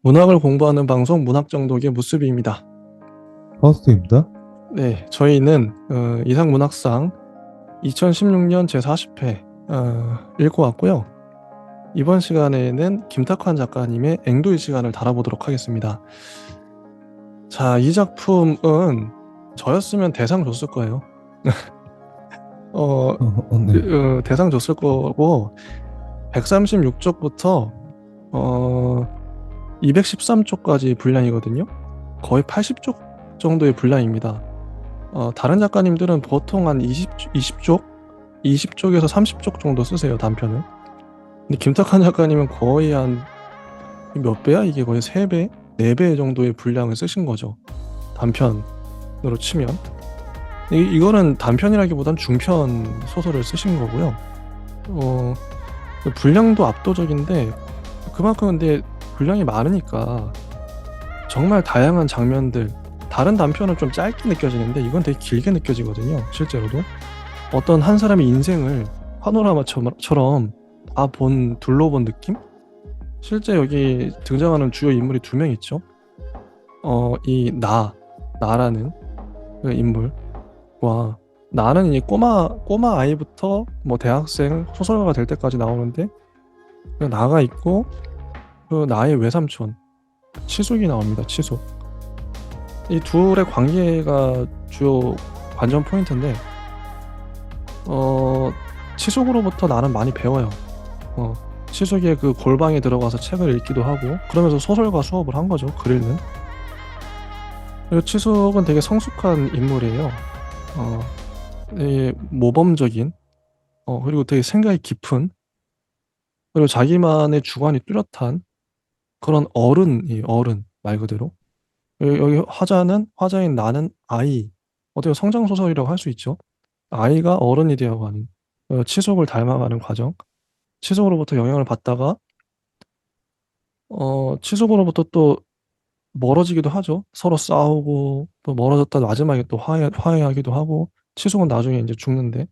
문학을 공부하는 방송 문학정독의 무수비입니다. 파우스트입니다. 네, 저희는 이상문학상 2016년 제40회 읽고 왔고요. 이번 시간에는 김탁환 작가님의 앵두의 시간을 다뤄보도록 하겠습니다. 자, 이 작품은 저였으면 대상 줬을 거예요. 어, 네. 대상 줬을 거고 136쪽부터 213쪽까지 분량이거든요. 거의 80쪽 정도의 분량입니다. 다른 작가님들은 보통 한 20쪽, 20쪽에서 30쪽 정도 쓰세요, 단편을. 근데 김탁한 작가님은 거의 한 몇 배야? 이게 거의 3배, 4배 정도의 분량을 쓰신 거죠. 단편으로 치면. 이거는 단편이라기보단 중편 소설을 쓰신 거고요. 어, 분량도 압도적인데 그만큼 근데 분량이 많으니까 정말 다양한 장면들, 다른 단편은 좀 짧게 느껴지는데 이건 되게 길게 느껴지거든요, 실제로도. 어떤 한 사람의 인생을 파노라마처럼 다 둘러본 느낌? 실제 여기 등장하는 주요 인물이 2명 있죠. 나라는 그 인물과 나는 이 꼬마 아이부터 뭐 대학생, 소설가가 될 때까지 나오는데 그 나가 있고 그 나의 외삼촌 치숙이 나옵니다. 치숙. 이 둘의 관계가 주요 관전 포인트인데 어, 치숙으로부터 나는 많이 배워요. 어, 치숙의 그 골방에 들어가서 책을 읽기도 하고 그러면서 소설가 수업을 한 거죠. 글 읽는. 그리고 치숙은 되게 성숙한 인물이에요. 되게 모범적인 그리고 되게 생각이 깊은 그리고 자기만의 주관이 뚜렷한 그런 어른 말 그대로. 여기 화자인 나는 아이 어떻게 성장 소설이라고 할 수 있죠. 아이가 어른이 되어가는 치숙을 닮아가는 과정. 치숙으로부터 영향을 받다가 치숙으로부터 또 멀어지기도 하죠. 서로 싸우고 또 멀어졌다 마지막에 또 화해하기도 하고 치숙은 나중에 이제 죽는데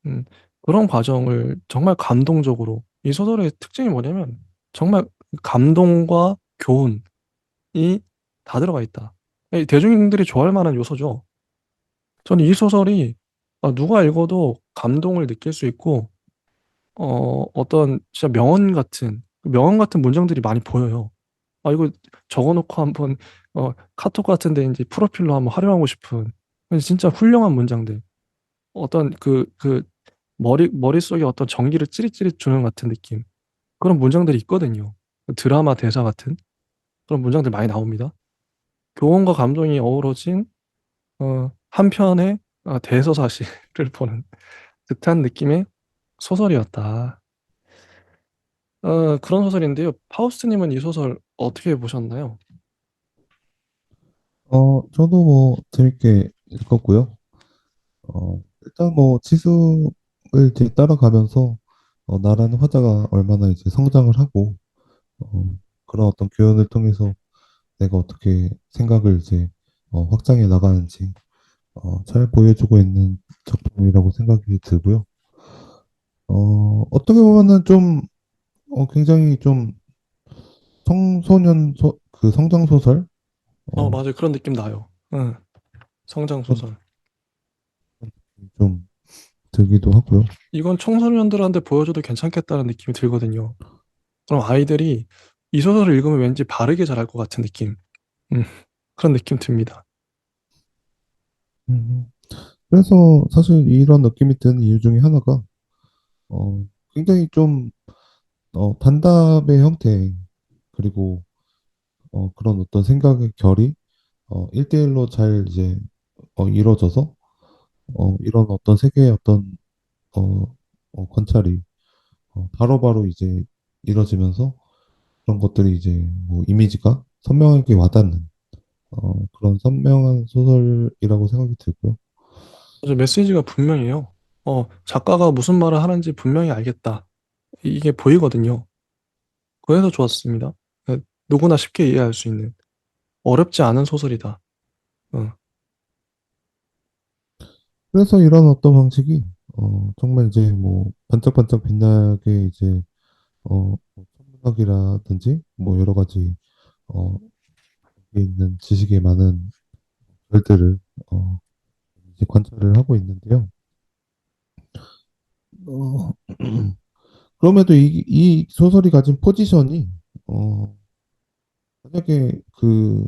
음, 그런 과정을 정말 감동적으로 이 소설의 특징이 뭐냐면 정말 감동과 교훈이 다 들어가 있다. 대중들이 좋아할 만한 요소죠. 저는 이 소설이 누가 읽어도 감동을 느낄 수 있고 어떤 진짜 명언 같은 문장들이 많이 보여요. 이거 적어놓고 한번 카톡 같은데 이제 프로필로 한번 활용하고 싶은 진짜 훌륭한 문장들. 어떤 그 머릿속에 어떤 전기를 찌릿찌릿 주는 같은 느낌. 그런 문장들이 있거든요. 드라마 대사 같은 그런 문장들 많이 나옵니다. 교훈과 감동이 어우러진 한 편의 대서사시를 보는 듯한 느낌의 소설이었다. 그런 소설인데요. 파우스트님은 이 소설 어떻게 보셨나요? 저도 뭐 재밌게 읽었고요. 일단 뭐 지수를 이제 따라가면서 나라는 화자가 얼마나 이제 성장을 하고 어, 그런 어떤 교훈을 통해서 내가 어떻게 생각을 이제 확장해 나가는지 잘 보여주고 있는 작품이라고 생각이 들고요. 어떻게 보면은 좀 굉장히 좀 그 성장 소설 어, 맞아요. 그런 느낌 나요. 응, 성장 그런 소설. 느낌이 좀 들기도 하고요. 이건 청소년들한테 보여줘도 괜찮겠다는 느낌이 들거든요. 그럼 아이들이 이 소설을 읽으면 왠지 바르게 자랄 것 같은 느낌. 음, 그런 느낌 듭니다. 음. 그래서 사실 이런 느낌이 드는 이유 중에 하나가 굉장히 좀 단답의 형태 그리고 그런 어떤 생각의 결이 1대1로 잘 이제 이루어져서 이런 어떤 세계의 어떤 어, 관찰이 바로바로 이제 이루어지면서 그런 것들이 이제 뭐 이미지가 선명하게 와닿는 그런 선명한 소설이라고 생각이 들고요. 그래서 메시지가 분명해요. 작가가 무슨 말을 하는지 분명히 알겠다. 이게 보이거든요. 그래서 좋았습니다. 누구나 쉽게 이해할 수 있는 어렵지 않은 소설이다. 어, 그래서 이런 어떤 방식이 정말 이제 뭐 반짝반짝 빛나게 이제 뭐 천문학이라든지 뭐 여러 가지 여기 있는 지식의 많은 별들을 어, 이제 관찰을 하고 있는데요. 어, 그럼에도 이 소설이 가진 포지션이 어, 만약에 그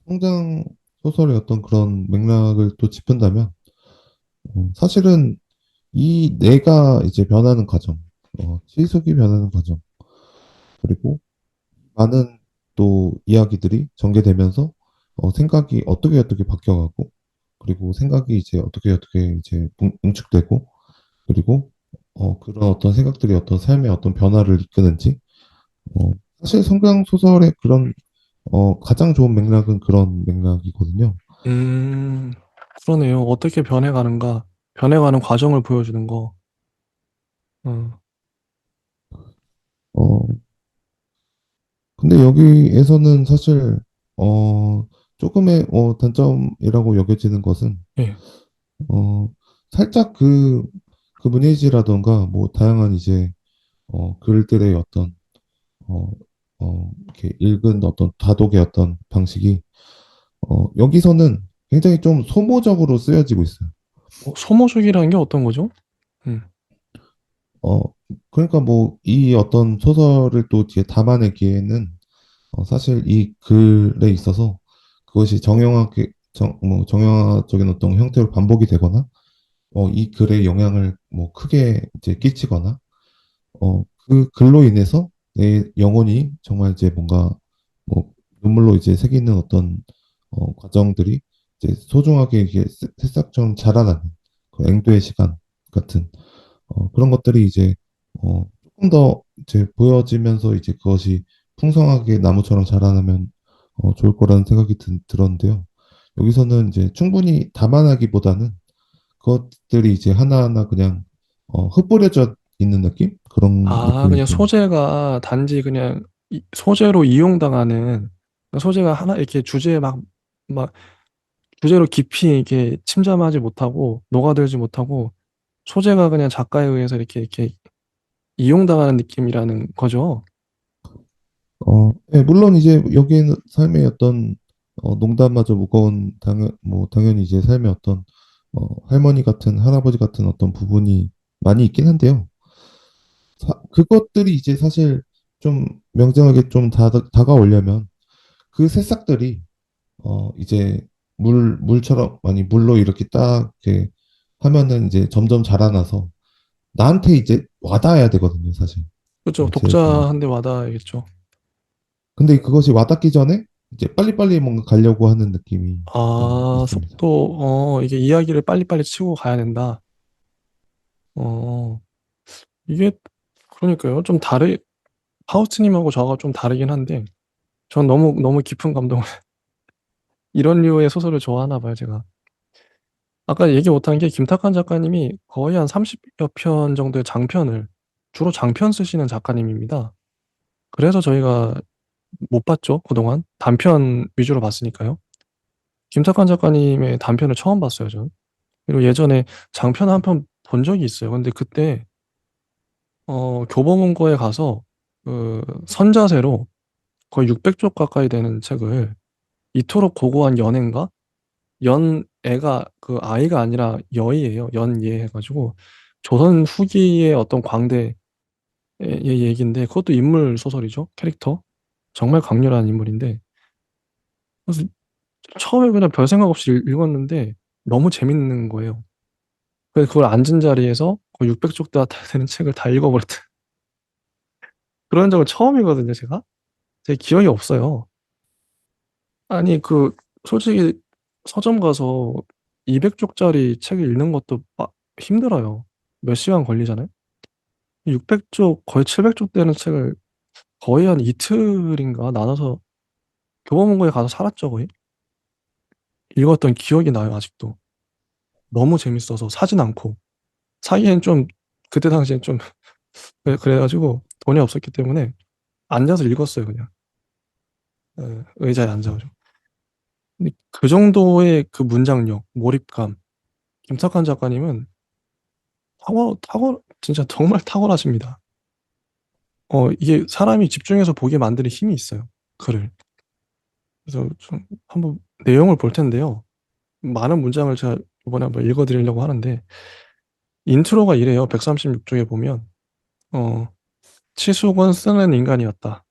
성장 소설의 어떤 그런 맥락을 또 짚은다면 사실은 이 내가 이제 변하는 과정, 치숙이 변하는 과정, 그리고 많은 또 이야기들이 전개되면서 생각이 어떻게 바뀌어가고, 그리고 생각이 이제 어떻게 이제 응축되고, 그리고 그런 어떤 생각들이 어떤 삶의 어떤 변화를 이끄는지, 어, 사실 성경 소설의 그런 가장 좋은 맥락은 그런 맥락이거든요. 음, 그러네요. 어떻게 변해가는가, 변해가는 과정을 보여주는 거. 어, 어, 근데 여기에서는 사실 조금의 단점이라고 여겨지는 것은 예. 어, 살짝 그 문예지라던가 뭐 다양한 이제 글들의 어떤 어, 이렇게 읽은 어떤 다독의 어떤 방식이 여기서는 굉장히 좀 소모적으로 쓰여지고 있어요. 소모적이라는 게 어떤 거죠? 음. 어, 그러니까 뭐 이 어떤 소설을 또 뒤에 담아내기에는 사실 이 글에 있어서 그것이 뭐 정형화적인 어떤 형태로 반복이 되거나 이 글에 영향을 뭐 크게 이제 끼치거나 그 글로 인해서 내 영혼이 정말 이제 뭔가 뭐 눈물로 이제 새기는 어떤 과정들이 이제 소중하게 이게 새싹처럼 자라나는 그 앵도의 시간 같은 그런 것들이 이제 조금 더 이제 보여지면서 이제 그것이 풍성하게 나무처럼 자라나면 좋을 거라는 생각이 들었는데요. 여기서는 이제 충분히 담아나기보다는 그것들이 이제 하나하나 그냥 흩뿌려져 있는 느낌? 그런 아, 느낌이 그냥 좀, 소재가 단지 그냥 소재로 이용당하는, 소재가 하나, 이렇게 주제에 막, 주제로 깊이 이렇게 침잠하지 못하고, 녹아들지 못하고, 소재가 그냥 작가에 의해서 이렇게 이용당하는 느낌이라는 거죠. 예, 물론 이제 여기에는 삶의 어떤 농담마저 무거운 당연히 이제 삶의 어떤 할머니 같은 할아버지 같은 어떤 부분이 많이 있긴 한데요. 그것들이 이제 사실 좀 명정하게 좀 다가오려면 그 새싹들이 이제 물처럼 아니 물로 이렇게 딱 이렇게 하면은 이제 점점 자라나서 나한테 이제 와닿아야 되거든요, 사실. 그렇죠. 제일 중요한. 독자한테 와닿아야겠죠. 근데 그것이 와닿기 전에 이제 빨리빨리 뭔가 가려고 하는 느낌이 아, 있습니다. 속도, 이게 이야기를 빨리빨리 치고 가야 된다. 어, 이게, 그러니까요. 파우스트님하고 저하고 좀 다르긴 한데, 전 너무 깊은 감동을, 이런 류의 소설을 좋아하나 봐요, 제가. 아까 얘기 못한 게 김탁한 작가님이 거의 한 30여 편 정도의 장편을, 주로 장편 쓰시는 작가님입니다. 그래서 저희가 못 봤죠, 그동안. 단편 위주로 봤으니까요. 김탁한 작가님의 단편을 처음 봤어요, 전. 그리고 예전에 장편 한 편 본 적이 있어요. 근데 그때, 교보문고에 가서, 선자세로 거의 600쪽 가까이 되는 책을 이토록 고고한 연애인가? 연애가 그 아이가 아니라 여의예요. 연예 해가지고 조선 후기의 어떤 광대의 얘기인데 그것도 인물 소설이죠. 캐릭터 정말 강렬한 인물인데 그래서 처음에 그냥 별 생각 없이 읽었는데 너무 재밌는 거예요. 그래서 그걸 앉은 자리에서 그 600쪽 다 되는 책을 다 읽어버렸다. 그런 적은 처음이거든요, 제가. 제 기억이 없어요. 아니 솔직히 서점 가서 200쪽짜리 책을 읽는 것도 힘들어요. 몇 시간 걸리잖아요. 600쪽, 거의 700쪽 되는 책을 거의 한 이틀인가 나눠서 교보문고에 가서 살았죠, 거의. 읽었던 기억이 나요, 아직도. 너무 재밌어서 사진 않고. 사기엔 좀, 그때 당시엔 좀, 그래가지고 돈이 없었기 때문에 앉아서 읽었어요, 그냥. 의자에 앉아가지고. 근데 그 정도의 그 문장력, 몰입감. 김탁한 작가님은 진짜 정말 탁월하십니다. 이게 사람이 집중해서 보게 만드는 힘이 있어요, 글을. 그래서 좀 한번 내용을 볼 텐데요. 많은 문장을 제가 이번에 한번 읽어드리려고 하는데 인트로가 이래요. 136쪽에 보면 어, 치숙은 쓰는 인간이었다.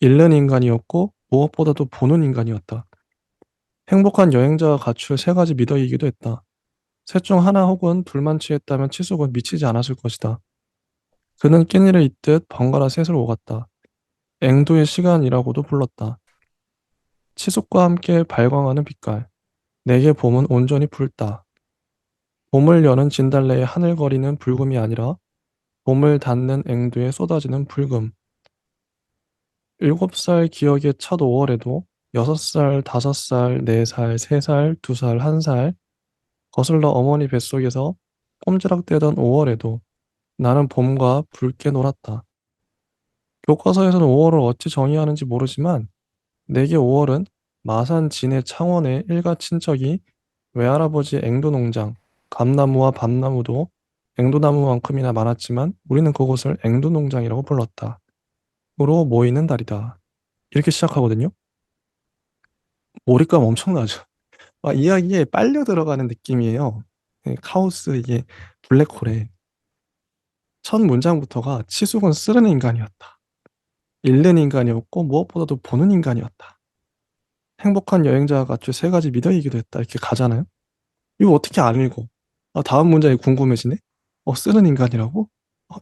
읽는 인간이었고 무엇보다도 보는 인간이었다. 행복한 여행자가 갖출 세 가지 미덕이기도 했다. 셋 중 하나 혹은 둘만 취했다면 치숙은 미치지 않았을 것이다. 그는 깻잎을 잇듯 번갈아 셋을 오갔다. 앵도의 시간이라고도 불렀다. 치숙과 함께 발광하는 빛깔. 내게 봄은 온전히 붉다. 봄을 여는 진달래의 하늘거리는 붉음이 아니라 봄을 닫는 앵두에 쏟아지는 붉음. 7살 기억의 첫 5월에도 6살, 5살, 4살, 3살, 2살, 1살 거슬러 어머니 뱃속에서 꼼지락대던 5월에도 나는 봄과 붉게 놀았다. 교과서에서는 5월을 어찌 정의하는지 모르지만 내게 5월은 마산 진해 창원의 일가 친척이 외할아버지의 앵두농장, 감나무와 밤나무도 앵두나무만큼이나 많았지만 우리는 그곳을 앵두농장이라고 불렀다. 으로 모이는 달이다. 이렇게 시작하거든요. 몰입감 엄청나죠. 이야기에 빨려 들어가는 느낌이에요. 카오스 이게 블랙홀에 첫 문장부터가 치숙은 쓰는 인간이었다. 읽는 인간이었고 무엇보다도 보는 인간이었다. 행복한 여행자가 갖출 세 가지 미덕이기도 했다. 이렇게 가잖아요. 이거 어떻게 안 읽어? 다음 문장이 궁금해지네. 쓰는 인간이라고?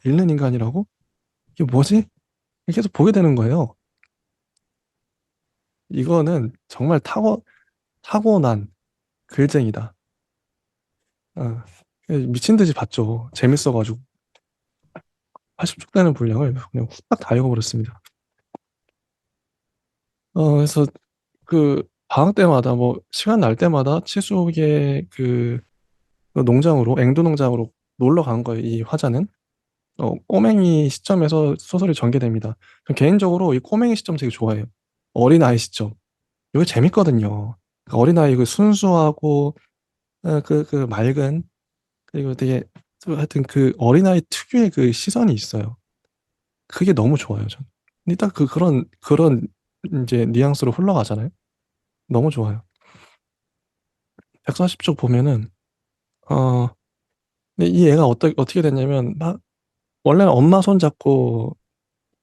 읽는 인간이라고? 이게 뭐지? 계속 보게 되는 거예요. 이거는 정말 타고난 글쟁이다. 어, 미친 듯이 봤죠. 재밌어가지고 80쪽 되는 분량을 그냥 후딱 다 읽어버렸습니다. 그래서 그 방학 때마다 뭐 시간 날 때마다 치숙의 그 농장으로 앵두 농장으로 놀러 간 거예요. 이 화자는 꼬맹이 시점에서 소설이 전개됩니다. 전 개인적으로 이 꼬맹이 시점 되게 좋아해요. 어린아이 시점. 이거 재밌거든요. 그러니까 어린아이 그 순수하고 그 맑은 그리고 되게 하여튼 그 어린아이 특유의 그 시선이 있어요. 그게 너무 좋아요, 전. 근데 딱 그런 이제 뉘앙스로 흘러가잖아요. 너무 좋아요. 140쪽 보면은 어 근데 이 애가 어떻게 됐냐면 막 원래는 엄마 손 잡고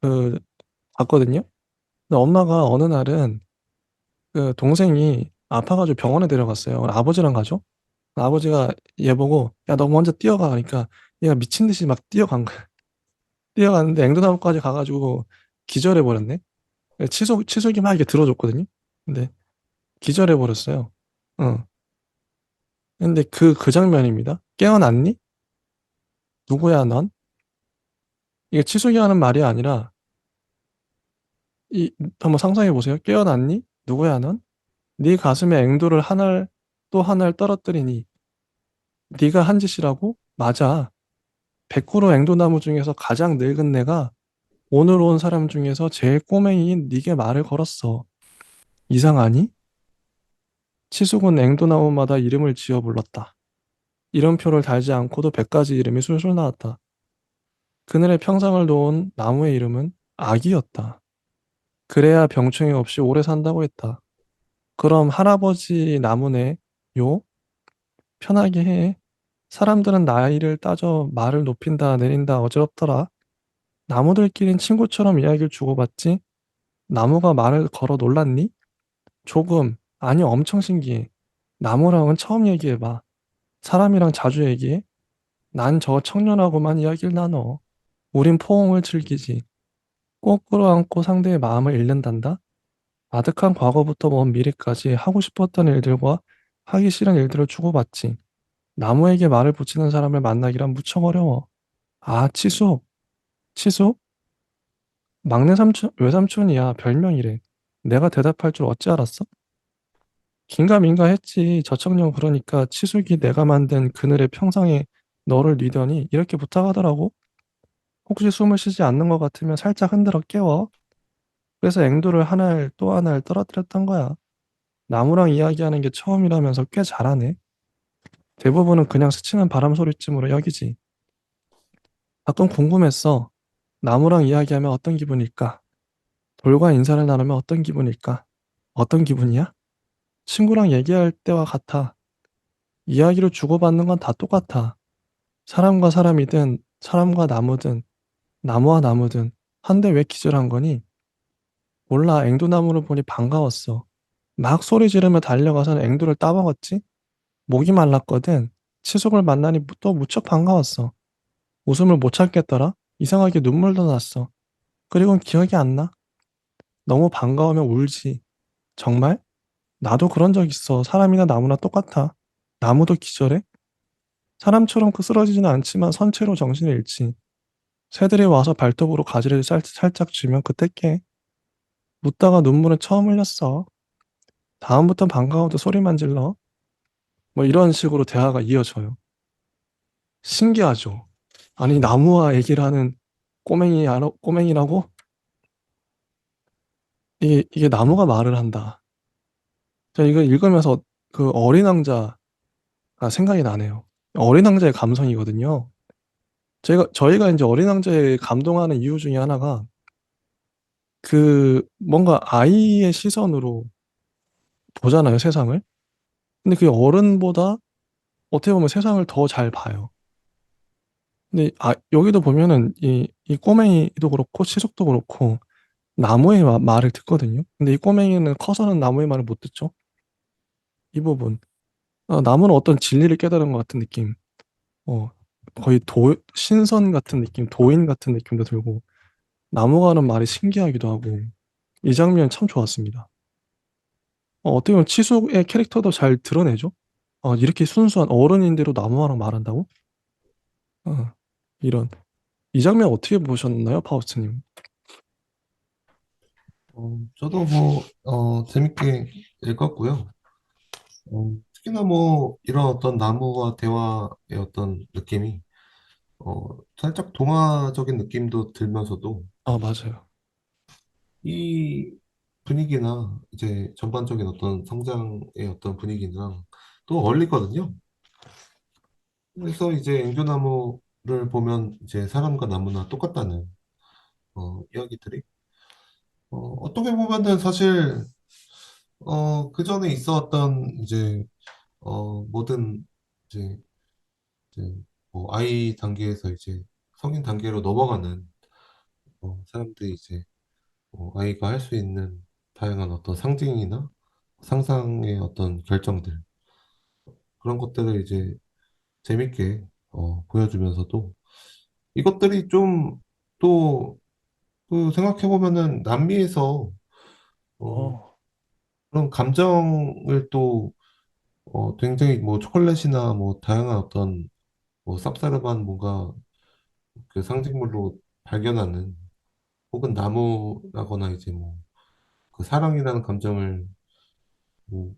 그 갔거든요. 근데 엄마가 어느 날은 그 동생이 아파가지고 병원에 데려갔어요. 아버지랑 가죠. 아버지가 얘 보고 야 너 먼저 뛰어가 그러니까 얘가 미친 듯이 막 뛰어간 거야. 뛰어갔는데 앵두나무까지 가가지고 기절해 버렸네. 치솔이 막 이렇게 들어줬거든요. 근데 기절해 버렸어요. 어. 근데 그 장면입니다. 깨어났니? 누구야 넌? 이게 치솔이 하는 말이 아니라 이 한번 상상해 보세요. 깨어났니? 누구야 넌? 네 가슴에 앵두를 하나를 또 하나를 떨어뜨리니 네가 한 짓이라고? 맞아. 100그루 앵두나무 중에서 가장 늙은 내가 오늘 온 사람 중에서 제일 꼬맹이인 네게 말을 걸었어. 이상하니? 치숙은 앵두나무마다 이름을 지어 불렀다. 이름표를 달지 않고도 100가지 이름이 술술 나왔다. 그늘에 평상을 놓은 나무의 이름은 아기였다. 그래야 병충해 없이 오래 산다고 했다. 그럼 할아버지 나무네, 요? 편하게 해. 사람들은 나이를 따져 말을 높인다 내린다 어지럽더라. 나무들끼린 친구처럼 이야기를 주고받지? 나무가 말을 걸어 놀랐니? 조금, 아니 엄청 신기해. 나무랑은 처음 얘기해봐. 사람이랑 자주 얘기해. 난 저 청년하고만 이야기를 나눠. 우린 포옹을 즐기지. 꼭 끌어안고 상대의 마음을 읽는단다. 아득한 과거부터 먼 미래까지 하고 싶었던 일들과 하기 싫은 일들을 주고받지. 나무에게 말을 붙이는 사람을 만나기란 무척 어려워. 아, 치수? 막내 삼촌, 외삼촌이야. 별명이래. 내가 대답할 줄 어찌 알았어? 긴가민가 했지. 저 청년 그러니까 치숙이 내가 만든 그늘의 평상에 너를 뉘더니 이렇게 부탁하더라고. 혹시 숨을 쉬지 않는 것 같으면 살짝 흔들어 깨워. 그래서 앵두를 하나를 또 하나를 떨어뜨렸던 거야. 나무랑 이야기하는 게 처음이라면서 꽤 잘하네. 대부분은 그냥 스치는 바람 소리쯤으로 여기지. 가끔 궁금했어. 나무랑 이야기하면 어떤 기분일까? 돌과 인사를 나누면 어떤 기분일까? 어떤 기분이야? 친구랑 얘기할 때와 같아. 이야기를 주고받는 건 다 똑같아. 사람과 사람이든, 사람과 나무든, 나무와 나무든, 한데 왜 기절한 거니? 몰라, 앵두나무를 보니 반가웠어. 막 소리 지르며 달려가서 앵두를 따먹었지? 목이 말랐거든. 치숙을 만나니 또 무척 반가웠어. 웃음을 못 참겠더라. 이상하게 눈물도 났어. 그리고는 기억이 안 나. 너무 반가우면 울지. 정말? 나도 그런 적 있어. 사람이나 나무나 똑같아. 나무도 기절해? 사람처럼 그 쓰러지지는 않지만 선체로 정신을 잃지. 새들이 와서 발톱으로 가지를 살짝 쥐면 그때 깨. 묻다가 눈물은 처음 흘렸어. 다음부턴 반가워도 소리만 질러. 뭐 이런 식으로 대화가 이어져요. 신기하죠? 아니, 나무와 얘기를 하는 꼬맹이라고? 이게 나무가 말을 한다. 제가 이거 읽으면서 그 어린 왕자가 생각이 나네요. 어린 왕자의 감성이거든요. 저희가 이제 어린 왕자에 감동하는 이유 중에 하나가 그 뭔가 아이의 시선으로 보잖아요, 세상을. 근데 그게 어른보다 어떻게 보면 세상을 더 잘 봐요. 근데 여기도 보면은 이 꼬맹이도 그렇고 치석도 그렇고 나무의 말을 듣거든요. 근데 이 꼬맹이는 커서는 나무의 말을 못 듣죠. 이 부분. 나무는 어떤 진리를 깨달은 것 같은 느낌. 어, 거의 신선 같은 느낌, 도인 같은 느낌도 들고 나무가 하는 말이 신기하기도 하고 이 장면 참 좋았습니다. 어떻게 보면 치숙의 캐릭터도 잘 드러내죠. 이렇게 순수한 어른인데도 나무와랑 말한다고? 어, 이런 이 장면 어떻게 보셨나요, 파우스트님? 저도 재밌게 읽었고요. 특히나 이런 어떤 나무와 대화의 어떤 느낌이 살짝 동화적인 느낌도 들면서도 맞아요. 이 분위기나 이제 전반적인 어떤 성장의 어떤 분위기랑 또 어울리거든요. 그래서 이제 앵두나무를 보면 이제 사람과 나무나 똑같다는 이야기들이 어떻게 보면은 사실 그 전에 있었던 이제 모든 이제 이제 아이 단계에서 이제 성인 단계로 넘어가는 사람들이 이제 아이가 할 수 있는 다양한 어떤 상징이나 상상의 어떤 결정들 그런 것들을 이제 재밌게 보여주면서도 이것들이 좀 또 그 생각해보면은 남미에서 어, 어, 그런 감정을 또 굉장히 초콜릿이나 다양한 어떤 쌉싸름한 뭔가 그 상징물로 발견하는 혹은 나무라거나 이제 그 사랑이라는 감정을 뭐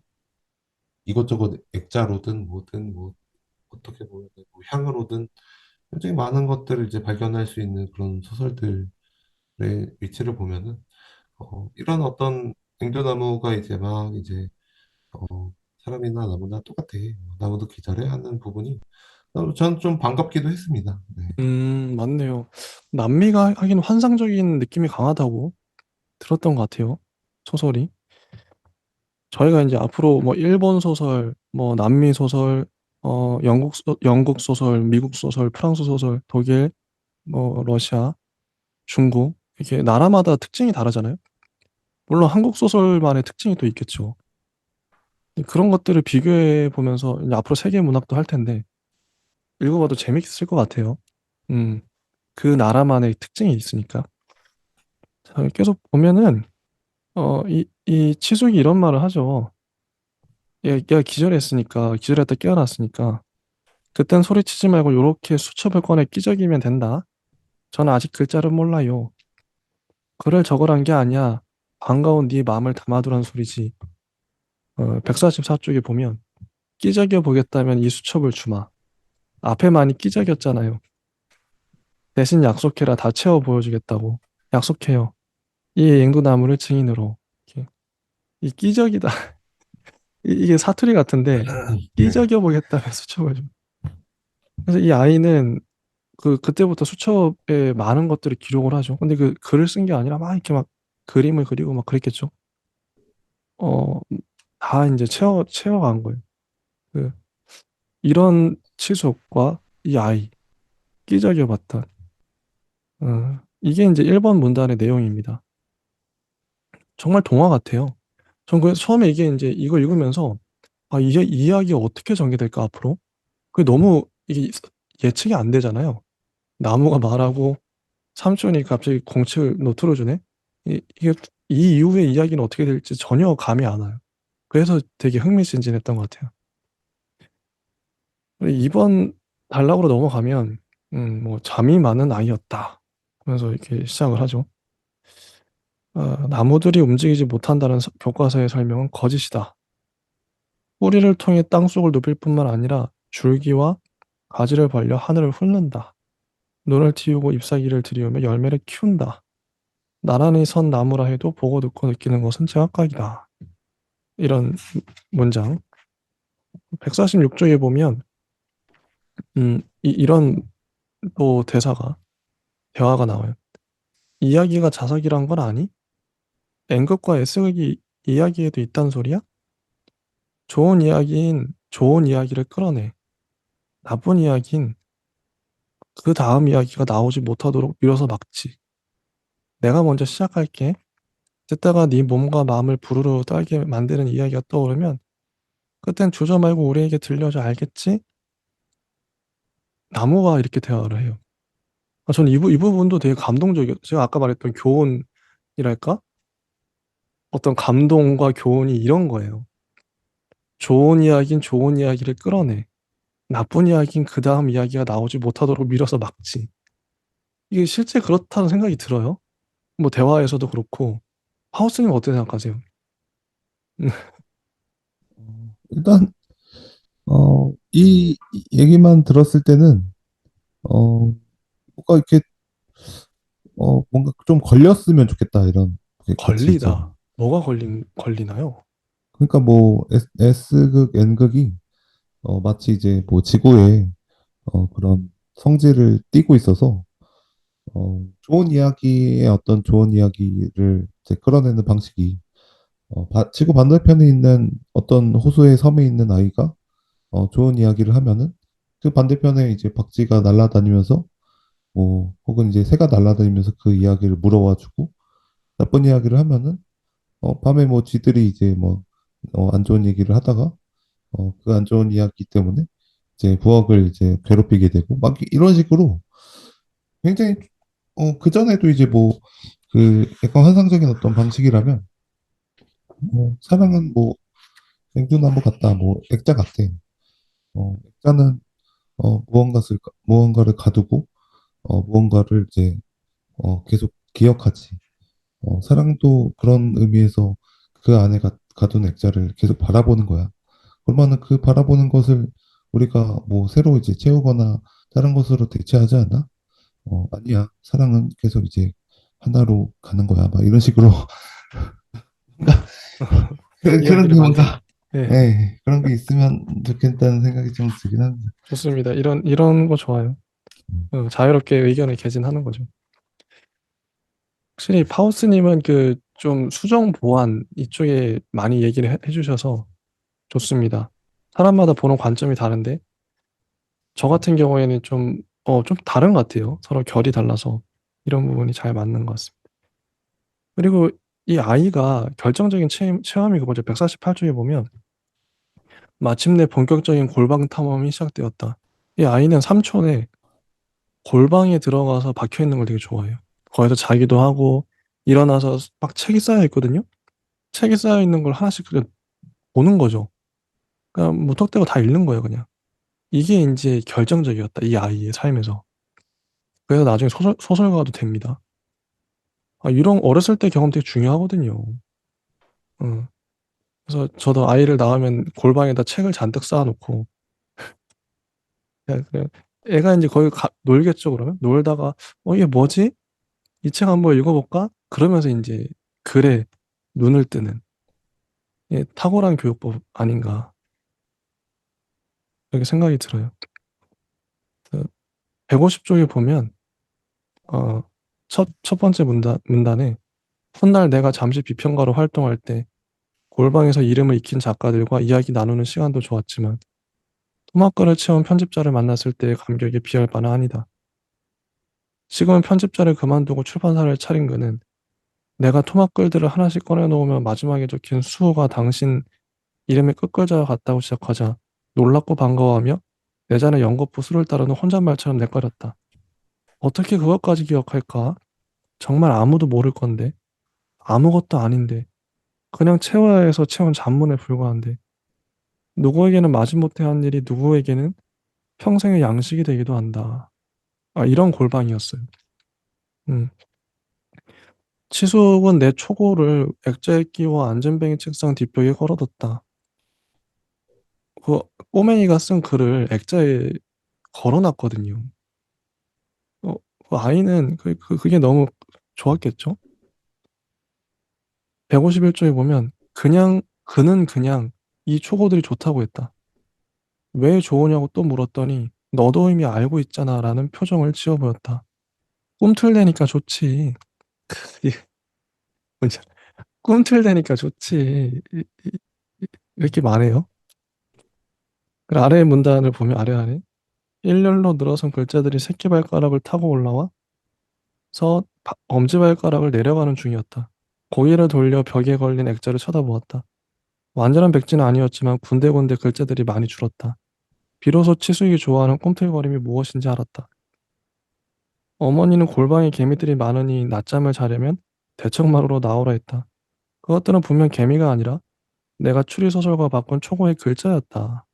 이것저것 액자로든 뭐든 어떻게 보면 향으로든 굉장히 많은 것들을 이제 발견할 수 있는 그런 소설들의 위치를 보면은 이런 어떤 앵두나무가 이제 막 이제 사람이나 나무나 똑같아. 나무도 기절해 하는 부분이 저는 좀 반갑기도 했습니다. 네. 맞네요. 남미가 하긴 환상적인 느낌이 강하다고 들었던 것 같아요. 소설이. 저희가 이제 앞으로 뭐 일본 소설, 뭐 남미 소설, 영국 소설, 미국 소설, 프랑스 소설, 독일, 뭐 러시아, 중국 이게 나라마다 특징이 다르잖아요. 물론 한국 소설만의 특징이 또 있겠죠. 그런 것들을 비교해 보면서 이제 앞으로 세계 문학도 할 텐데 읽어봐도 재밌을 것 같아요. 음, 그 나라만의 특징이 있으니까. 자, 계속 보면은 이 치숙이 이런 말을 하죠. 얘가 기절했다 깨어났으니까 그땐 소리치지 말고 요렇게 수첩을 꺼내 끼적이면 된다. 저는 아직 글자를 몰라요. 글을 적으란 게 아니야. 반가운 네 마음을 담아두란 소리지. 144쪽에 보면 끼적여 보겠다면 이 수첩을 주마. 앞에 많이 끼적였잖아요. 대신 약속해라. 다 채워 보여주겠다고. 약속해요. 이 앵두나무를 증인으로. 이렇게. 이 끼적이다. 이게 사투리 같은데 네. 끼적여 보겠다면 수첩을 좀. 그래서 이 아이는 그때부터 수첩에 많은 것들을 기록을 하죠. 근데 그 글을 쓴 게 아니라 막 이렇게 막 그림을 그리고 막 그랬겠죠. 어, 다 이제 채워간 거예요. 그, 이런 치속과 이 아이, 끼적여봤던, 이게 이제 1번 문단의 내용입니다. 정말 동화 같아요. 전 그래서 처음에 이게 이제 이거 읽으면서, 아, 이게 이 이야기가 어떻게 전개될까, 앞으로? 그게 너무, 이게 예측이 안 되잖아요. 나무가 말하고, 삼촌이 갑자기 공책을 노트로 주네? 이게, 이 이후의 이야기는 어떻게 될지 전혀 감이 안 와요. 그래서 되게 흥미진진했던 것 같아요. 이번 단락으로 넘어가면 뭐 잠이 많은 아이였다 하면서 이렇게 시작을 하죠. 나무들이 움직이지 못한다는 교과서의 설명은 거짓이다. 뿌리를 통해 땅속을 누빌 뿐만 아니라 줄기와 가지를 벌려 하늘을 훑는다. 눈을 틔우고 잎사귀를 들이우며 열매를 키운다. 나란히 선 나무라 해도 보고 듣고 느끼는 것은 제각각이다. 이런 문장. 146쪽에 보면 이런 또 대화가 나와요. 이야기가 자석이란 건 아니? N극과 S극이 이야기에도 있단 소리야? 좋은 이야기인 좋은 이야기를 끌어내. 나쁜 이야기인 그 다음 이야기가 나오지 못하도록 밀어서 막지. 내가 먼저 시작할게. 듣다가 네 몸과 마음을 부르르 떨게 만드는 이야기가 떠오르면 그땐 주저 말고 우리에게 들려줘 알겠지? 나무가 이렇게 대화를 해요. 저는 이 부분도 되게 감동적이었어요. 제가 아까 말했던 교훈이랄까? 어떤 감동과 교훈이 이런 거예요. 좋은 이야기는 좋은 이야기를 끌어내. 나쁜 이야기는 그 다음 이야기가 나오지 못하도록 밀어서 막지. 이게 실제 그렇다는 생각이 들어요. 뭐 대화에서도 그렇고. 하우스님 어떻게 생각하세요? 일단 이 얘기만 들었을 때는 뭔가 이렇게 뭔가 좀 걸렸으면 좋겠다 이런 게 같이 이제 걸리다. 뭐가 걸리나요? 그러니까 뭐 S극 N극이 마치 이제 뭐 지구에 그런 성질을 띠고 있어서 좋은 이야기의 어떤 좋은 이야기를 이제 끌어내는 방식이 지구 반대편에 있는 어떤 호수의 섬에 있는 아이가 좋은 이야기를 하면은 그 반대편에 이제 박쥐가 날아다니면서 뭐 혹은 이제 새가 날아다니면서 그 이야기를 물어와주고 나쁜 이야기를 하면은 밤에 뭐 쥐들이 이제 뭐 안 좋은 얘기를 하다가 그 안 좋은 이야기 때문에 이제 부엌을 이제 괴롭히게 되고 막 이런 식으로 굉장히 그 전에도 이제 뭐 그 약간 환상적인 어떤 방식이라면 사랑은 뭐 냉두나무 같다 뭐 액자 같아. 액자는 무언가를 가두고 무언가를 이제 계속 기억하지. 사랑도 그런 의미에서 그 안에 가둔 액자를 계속 바라보는 거야. 그러면은 그 바라보는 것을 우리가 뭐 새로 이제 채우거나 다른 것으로 대체하지 않아? 아니야. 사랑은 계속 이제 하나로 가는 거야. 막 이런 식으로. 그런 이야기를 게 만드는. 뭔가, 예, 예, 그런 게 있으면 좋겠다는 생각이 좀 들긴 합니다. 좋습니다. 이런 거 좋아요. 자유롭게 의견을 개진하는 거죠. 확실히 파우스님은 그 좀 수정 보완 이쪽에 많이 얘기를 해주셔서 좋습니다. 사람마다 보는 관점이 다른데 저 같은 경우에는 좀 다른 것 같아요. 서로 결이 달라서 이런 부분이 잘 맞는 것 같습니다. 그리고 이 아이가 결정적인 체험이 그거죠. 148쪽에 보면 마침내 본격적인 골방 탐험이 시작되었다. 이 아이는 삼촌의 골방에 들어가서 박혀 있는 걸 되게 좋아해요. 거기서 자기도 하고 일어나서 막 책이 쌓여 있거든요. 책이 쌓여 있는 걸 하나씩 그냥 보는 거죠. 그냥 무턱대고 다 읽는 거예요, 그냥. 이게 이제 결정적이었다. 이 아이의 삶에서. 그래서 나중에 소설가도 됩니다. 이런 어렸을 때 경험 되게 중요하거든요. 어. 그래서 저도 아이를 낳으면 골방에다 책을 잔뜩 쌓아놓고 그냥 애가 이제 거기 놀겠죠, 그러면 놀다가 이게 뭐지? 이 책 한번 읽어볼까? 그러면서 이제 글에 눈을 뜨는 탁월한 교육법 아닌가 이렇게 생각이 들어요. 150쪽에 보면 첫 번째 문단에 훗날 내가 잠시 비평가로 활동할 때 골방에서 이름을 익힌 작가들과 이야기 나누는 시간도 좋았지만 토막글을 채운 편집자를 만났을 때의 감격이 비할 바는 아니다. 지금은 편집자를 그만두고 출판사를 차린 그는 내가 토막글들을 하나씩 꺼내놓으면 마지막에 적힌 수호가 당신 이름의 끝글자와 같다고 시작하자 놀랍고 반가워하며 내 잔에 연거푸 술을 따르는 혼잣말처럼 내꺼렸다. 어떻게 그것까지 기억할까? 정말 아무도 모를 건데. 아무것도 아닌데. 그냥 채워야 해서 채운 잡문에 불과한데. 누구에게는 마지못해 한 일이 누구에게는 평생의 양식이 되기도 한다. 아, 이런 골방이었어요. 음. 치숙은 내 초고를 액자에 끼워 안전뱅이 책상 뒷벽에 걸어뒀다. 그 꼬맹이가 쓴 글을 액자에 걸어놨거든요. 어, 그 아이는 그게 너무 좋았겠죠? 151쪽에 보면 그는 그냥 이 초고들이 좋다고 했다. 왜 좋으냐고 또 물었더니 너도 이미 알고 있잖아 라는 표정을 지어 보였다. 꿈틀대니까 좋지. 이 뭐냐, 꿈틀대니까 좋지. 이렇게 말해요. 그 아래 문단을 보면 아래 일렬로 늘어선 글자들이 새끼발가락을 타고 올라와서 엄지발가락을 내려가는 중이었다. 고개를 돌려 벽에 걸린 액자를 쳐다보았다. 완전한 백지는 아니었지만 군데군데 글자들이 많이 줄었다. 비로소 치숙이 좋아하는 꿈틀거림이 무엇인지 알았다. 어머니는 골방에 개미들이 많으니 낮잠을 자려면 대청마루로 나오라 했다. 그것들은 분명 개미가 아니라 내가 추리소설과 바꾼 초고의 글자였다.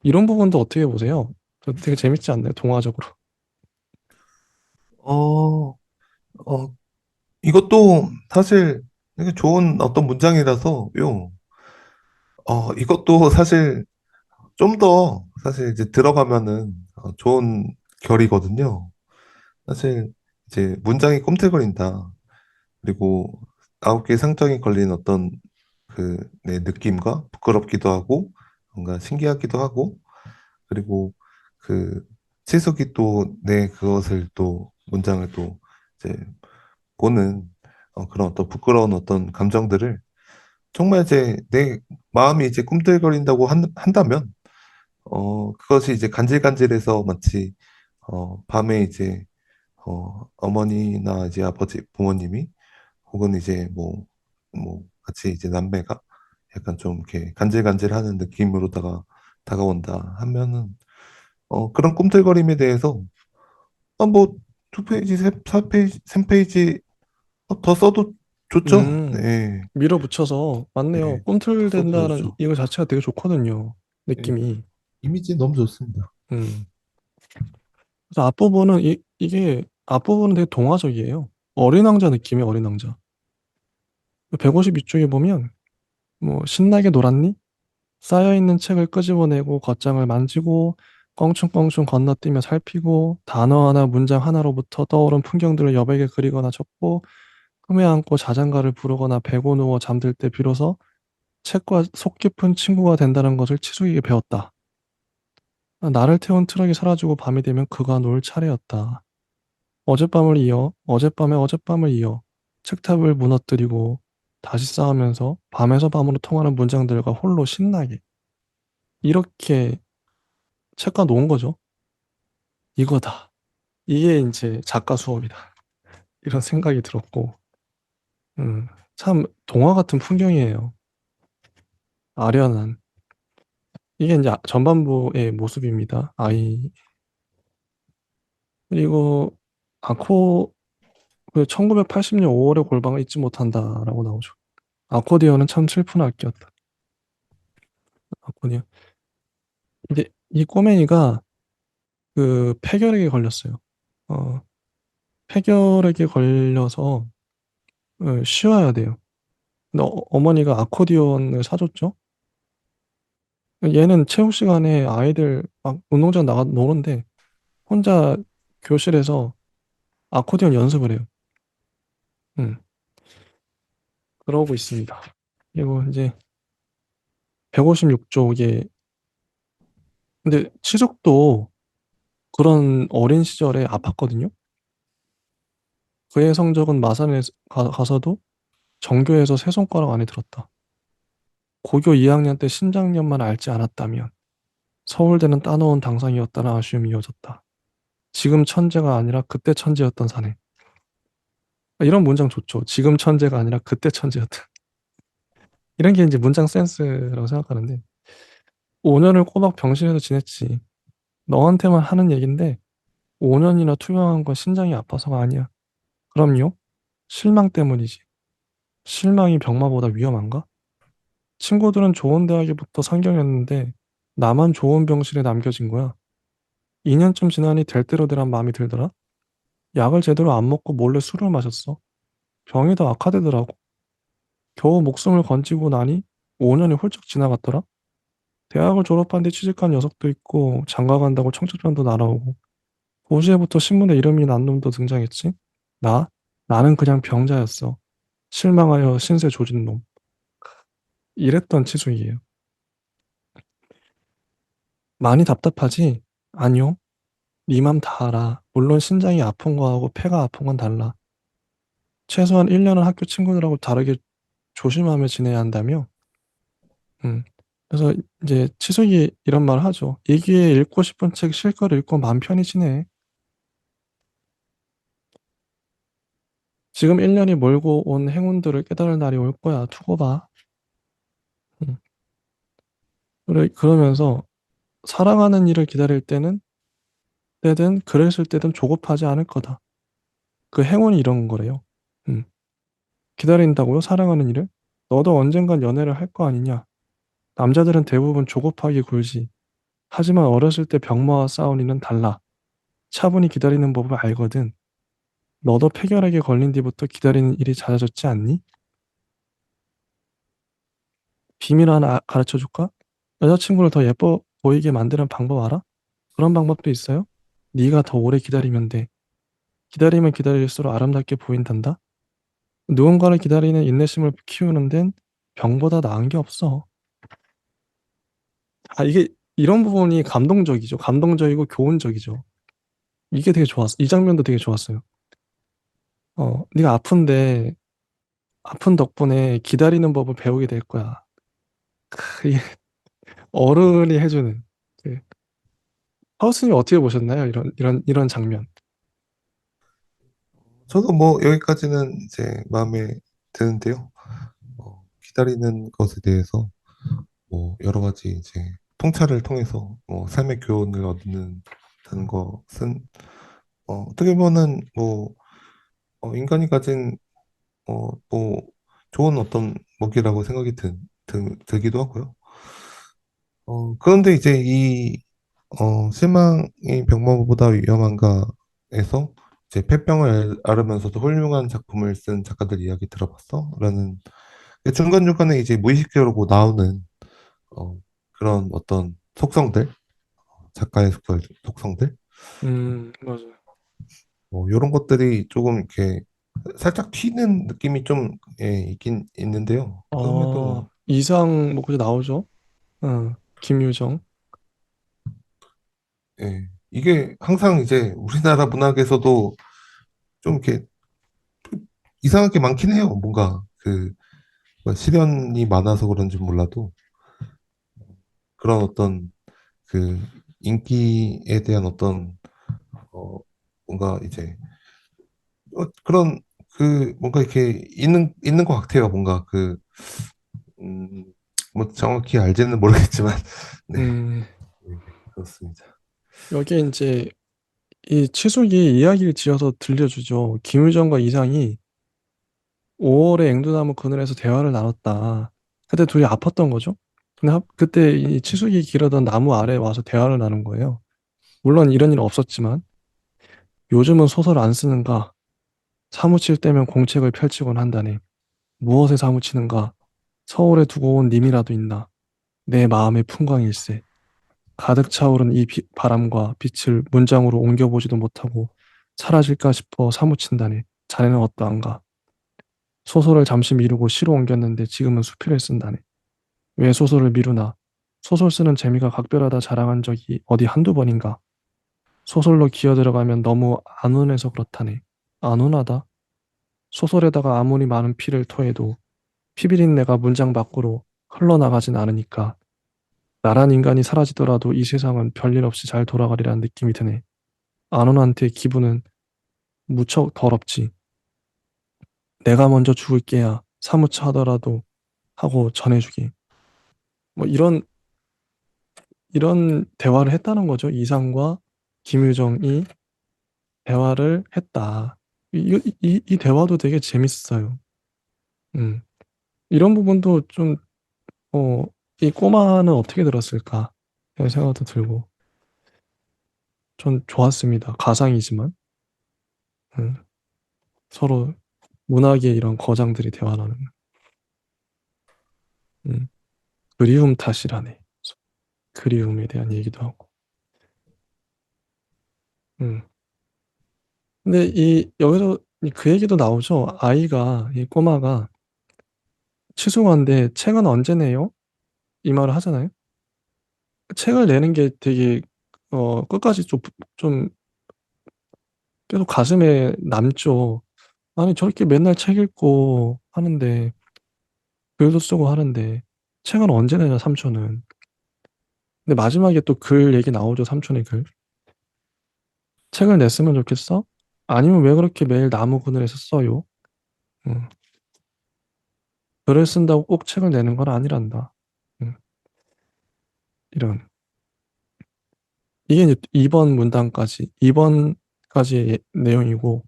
이런 부분도 어떻게 보세요? 저 되게 재밌지 않나요? 동화적으로. 어, 어, 이것도 사실 되게 좋은 어떤 문장이라서요. 이것도 사실 좀 더 사실 이제 들어가면은 좋은 결이거든요. 사실 이제 문장이 꿈틀거린다. 그리고 9개의 상장이 걸린 어떤 그 내 느낌과 부끄럽기도 하고 뭔가 신기하기도 하고 그리고 그 치숙이 또 내 그것을 또 문장을 또 이제 보는 그런 어떤 부끄러운 어떤 감정들을 정말 이제 내 마음이 이제 꿈틀거린다고 한다면 그것이 이제 간질간질해서 마치 밤에 이제 어머니나 이제 아버지 부모님이 혹은 이제 뭐 같이 이제 남매가 약간 좀 이렇게 간질간질하는 느낌으로다가 다가온다 하면은 그런 꿈틀거림에 대해서 뭐 두 페이지, 사 페이지, 삼 페이지 더 써도 좋죠. 음, 네, 밀어붙여서 맞네요. 네, 더 써도 꿈틀댄다는 좋죠. 이거 자체가 되게 좋거든요. 네, 느낌이. 이미지 너무 좋습니다. 음. 그래서 앞부분은 이게 앞부분은 되게 동화적이에요. 어린 왕자 느낌이 어린 왕자. 152쪽에 보면 뭐 신나게 놀았니? 쌓여있는 책을 끄집어내고 겉장을 만지고 껑충껑충 건너뛰며 살피고 단어 하나 문장 하나로부터 떠오른 풍경들을 여백에 그리거나 적고 품에 안고 자장가를 부르거나 베고 누워 잠들 때 비로소 책과 속 깊은 친구가 된다는 것을 치숙이게 배웠다. 나를 태운 트럭이 사라지고 밤이 되면 그가 놀 차례였다. 어젯밤에 어젯밤을 이어 책탑을 무너뜨리고 다시 쌓으면서 밤에서 밤으로 통하는 문장들과 홀로 신나게 이렇게 책과 놓은 거죠. 이거다. 이게 이제 작가 수업이다. 이런 생각이 들었고, 참 동화 같은 풍경이에요. 아련한. 이게 이제 전반부의 모습입니다. 아이. 그리고 아코, 그 1980년 5월의 골방을 잊지 못한다라고 나오죠. 아코디언은 참 슬픈 악기였다. 아코디언. 이제 이 꼬맹이가 그 폐결핵에 걸렸어요. 어, 폐결핵에 걸려서 쉬어야 돼요. 근데 어머니가 아코디언을 사줬죠. 얘는 체육 시간에 아이들 막 운동장 나가 노는데 혼자 교실에서 아코디언 연습을 해요. 음, 그러고 있습니다. 그리고 이제 156쪽에 근데 치숙도 그런 어린 시절에 아팠거든요. 그의 성적은 마산에 가서도 전교에서 세 손가락 안에 들었다. 고교 2학년 때 심장년만 앓지 않았다면 서울대는 따놓은 당상이었다는 아쉬움이 이어졌다. 지금 천재가 아니라 그때 천재였던 사내. 이런 문장 좋죠. 지금 천재가 아니라 그때 천재였던. 이런 게 이제 문장 센스라고 생각하는데 5년을 꼬박 병실에서 지냈지. 너한테만 하는 얘긴데 5년이나 투병한 건 신장이 아파서가 아니야. 그럼요. 실망 때문이지. 실망이 병마보다 위험한가? 친구들은 좋은 대학에 붙어 상경했는데 나만 좋은 병실에 남겨진 거야. 2년쯤 지나니 될 대로 되란 마음이 들더라. 약을 제대로 안 먹고 몰래 술을 마셨어. 병이 더 악화되더라고. 겨우 목숨을 건지고 나니 5년이 훌쩍 지나갔더라. 대학을 졸업한 뒤 취직한 녀석도 있고 장가 간다고 청첩장도 날아오고 고시에부터 신문에 이름이 난 놈도 등장했지. 나? 나는 그냥 병자였어. 실망하여 신세 조진 놈. 이랬던 치수이에요. 많이 답답하지? 아니요. 네 맘 다 알아. 물론 신장이 아픈 거하고 폐가 아픈 건 달라. 최소한 1년은 학교 친구들하고 다르게 조심하며 지내야 한다며? 음. 그래서 이제 치숙이 이런 말 하죠. 이 기회에 읽고 싶은 책 실컷 읽고 마음 편히 지내. 지금 1년이 몰고 온 행운들을 깨달을 날이 올 거야. 두고 봐. 음. 그러면서 사랑하는 일을 기다릴 때든 글을 쓸 때든 조급하지 않을 거다. 그 행운이 이런 거래요. 음. 기다린다고요? 사랑하는 일을? 너도 언젠간 연애를 할 거 아니냐? 남자들은 대부분 조급하게 굴지. 하지만 어렸을 때 병마와 싸운 이는 달라. 차분히 기다리는 법을 알거든. 너도 폐결핵에 걸린 뒤부터 기다리는 일이 잦아졌지 않니? 비밀 하나 가르쳐 줄까? 여자친구를 더 예뻐 보이게 만드는 방법 알아? 그런 방법도 있어요? 네가 더 오래 기다리면 돼. 기다리면 기다릴수록 아름답게 보인단다. 누군가를 기다리는 인내심을 키우는 데는 병보다 나은 게 없어. 이게 이런 부분이 감동적이죠. 감동적이고 교훈적이죠. 이게 되게 좋았어. 이 장면도 되게 좋았어요. 네가 아픈데 아픈 덕분에 기다리는 법을 배우게 될 거야. 이게 어른이 해주는. 그, 하우스님 어떻게 보셨나요? 이런 장면. 저도 뭐 여기까지는 이제 마음에 드는데요. 기다리는 것에 대해서 뭐 여러 가지 이제 통찰을 통해서 삶의 교훈을 얻는 것은 어떻게 보면은 뭐 인간이 가진 뭐 좋은 어떤 먹이라고 생각이 들기도 하고요. 그런데 이제 실망이 병마보다 위험한가에서 이제 폐병을 앓으면서도 훌륭한 작품을 쓴 작가들 이야기 들어봤어? 라는 중간중간에 이제 무의식적으로 나오는 어, 그런 어떤 속성들, 작가의 속성들, 맞아요. 이런 것들이 조금 이렇게 살짝 튀는 느낌이 좀 있긴 있는데요. 그럼에도 뭐, 이상 뭐 그저 나오죠. 김유정. 이게 항상 이제 우리나라 문학에서도 좀 이렇게 이상하게 많긴 해요. 뭔가 뭐 시련이 많아서 그런지 몰라도 그런 어떤 그 인기에 대한 어떤 어, 뭔가 이제 그런 뭔가 이렇게 있는 것 같아요. 뭔가 음, 뭐 정확히 알지는 모르겠지만 네, 음, 네, 그렇습니다. 여기에 이제 이 치숙이 이야기를 지어서 들려주죠. 김유정과 이상이 5월에 앵두나무 그늘에서 대화를 나눴다. 그때 둘이 아팠던 거죠. 근데 그때 이 치숙이 기르던 나무 아래 와서 대화를 나눈 거예요. 물론 이런 일 없었지만 요즘은 소설 안 쓰는가? 사무칠 때면 공책을 펼치곤 한다네. 무엇에 사무치는가? 서울에 두고 온 님이라도 있나? 내 마음의 풍광일세. 가득 차오른 이 바람과 빛을 문장으로 옮겨보지도 못하고 사라질까 싶어 사무친다네. 자네는 어떠한가? 소설을 잠시 미루고 시로 옮겼는데 지금은 수필을 쓴다네. 왜 소설을 미루나? 소설 쓰는 재미가 각별하다 자랑한 적이 어디 한두 번인가? 소설로 기어 들어가면 너무 안운해서 그렇다네. 안운하다? 소설에다가 아무리 많은 피를 토해도 피비린내가 문장 밖으로 흘러나가진 않으니까 나란 인간이 사라지더라도 이 세상은 별일 없이 잘 돌아가리라는 느낌이 드네. 안원한테 기분은 무척 더럽지. 내가 먼저 죽을게야 사무차 하더라도 하고 전해주기. 뭐 이런 대화를 했다는 거죠. 이상과 김유정이 대화를 했다. 이 대화도 되게 재밌어요. 음. 이런 부분도 좀, 어, 이 꼬마는 어떻게 들었을까? 이런 생각도 들고, 전 좋았습니다. 가상이지만, 음, 서로 문학의 이런 거장들이 대화 나누는, 음, 그리움 탓이라네. 그리움에 대한 얘기도 하고, 음. 근데 여기서 그 얘기도 나오죠. 이 꼬마가 취소한데 책은 언제 내요? 이 말을 하잖아요. 책을 내는 게 되게 끝까지 좀 계속 가슴에 남죠. 아니 저렇게 맨날 책 읽고 하는데 글도 쓰고 하는데 책은 언제 내냐 삼촌은. 근데 마지막에 또 글 얘기 나오죠. 삼촌의 글. 책을 냈으면 좋겠어? 아니면 왜 그렇게 매일 나무 그늘에서 써요? 응. 글을 쓴다고 꼭 책을 내는 건 아니란다. 응. 이런. 이게 이제 2번 문단까지 2번까지의 내용이고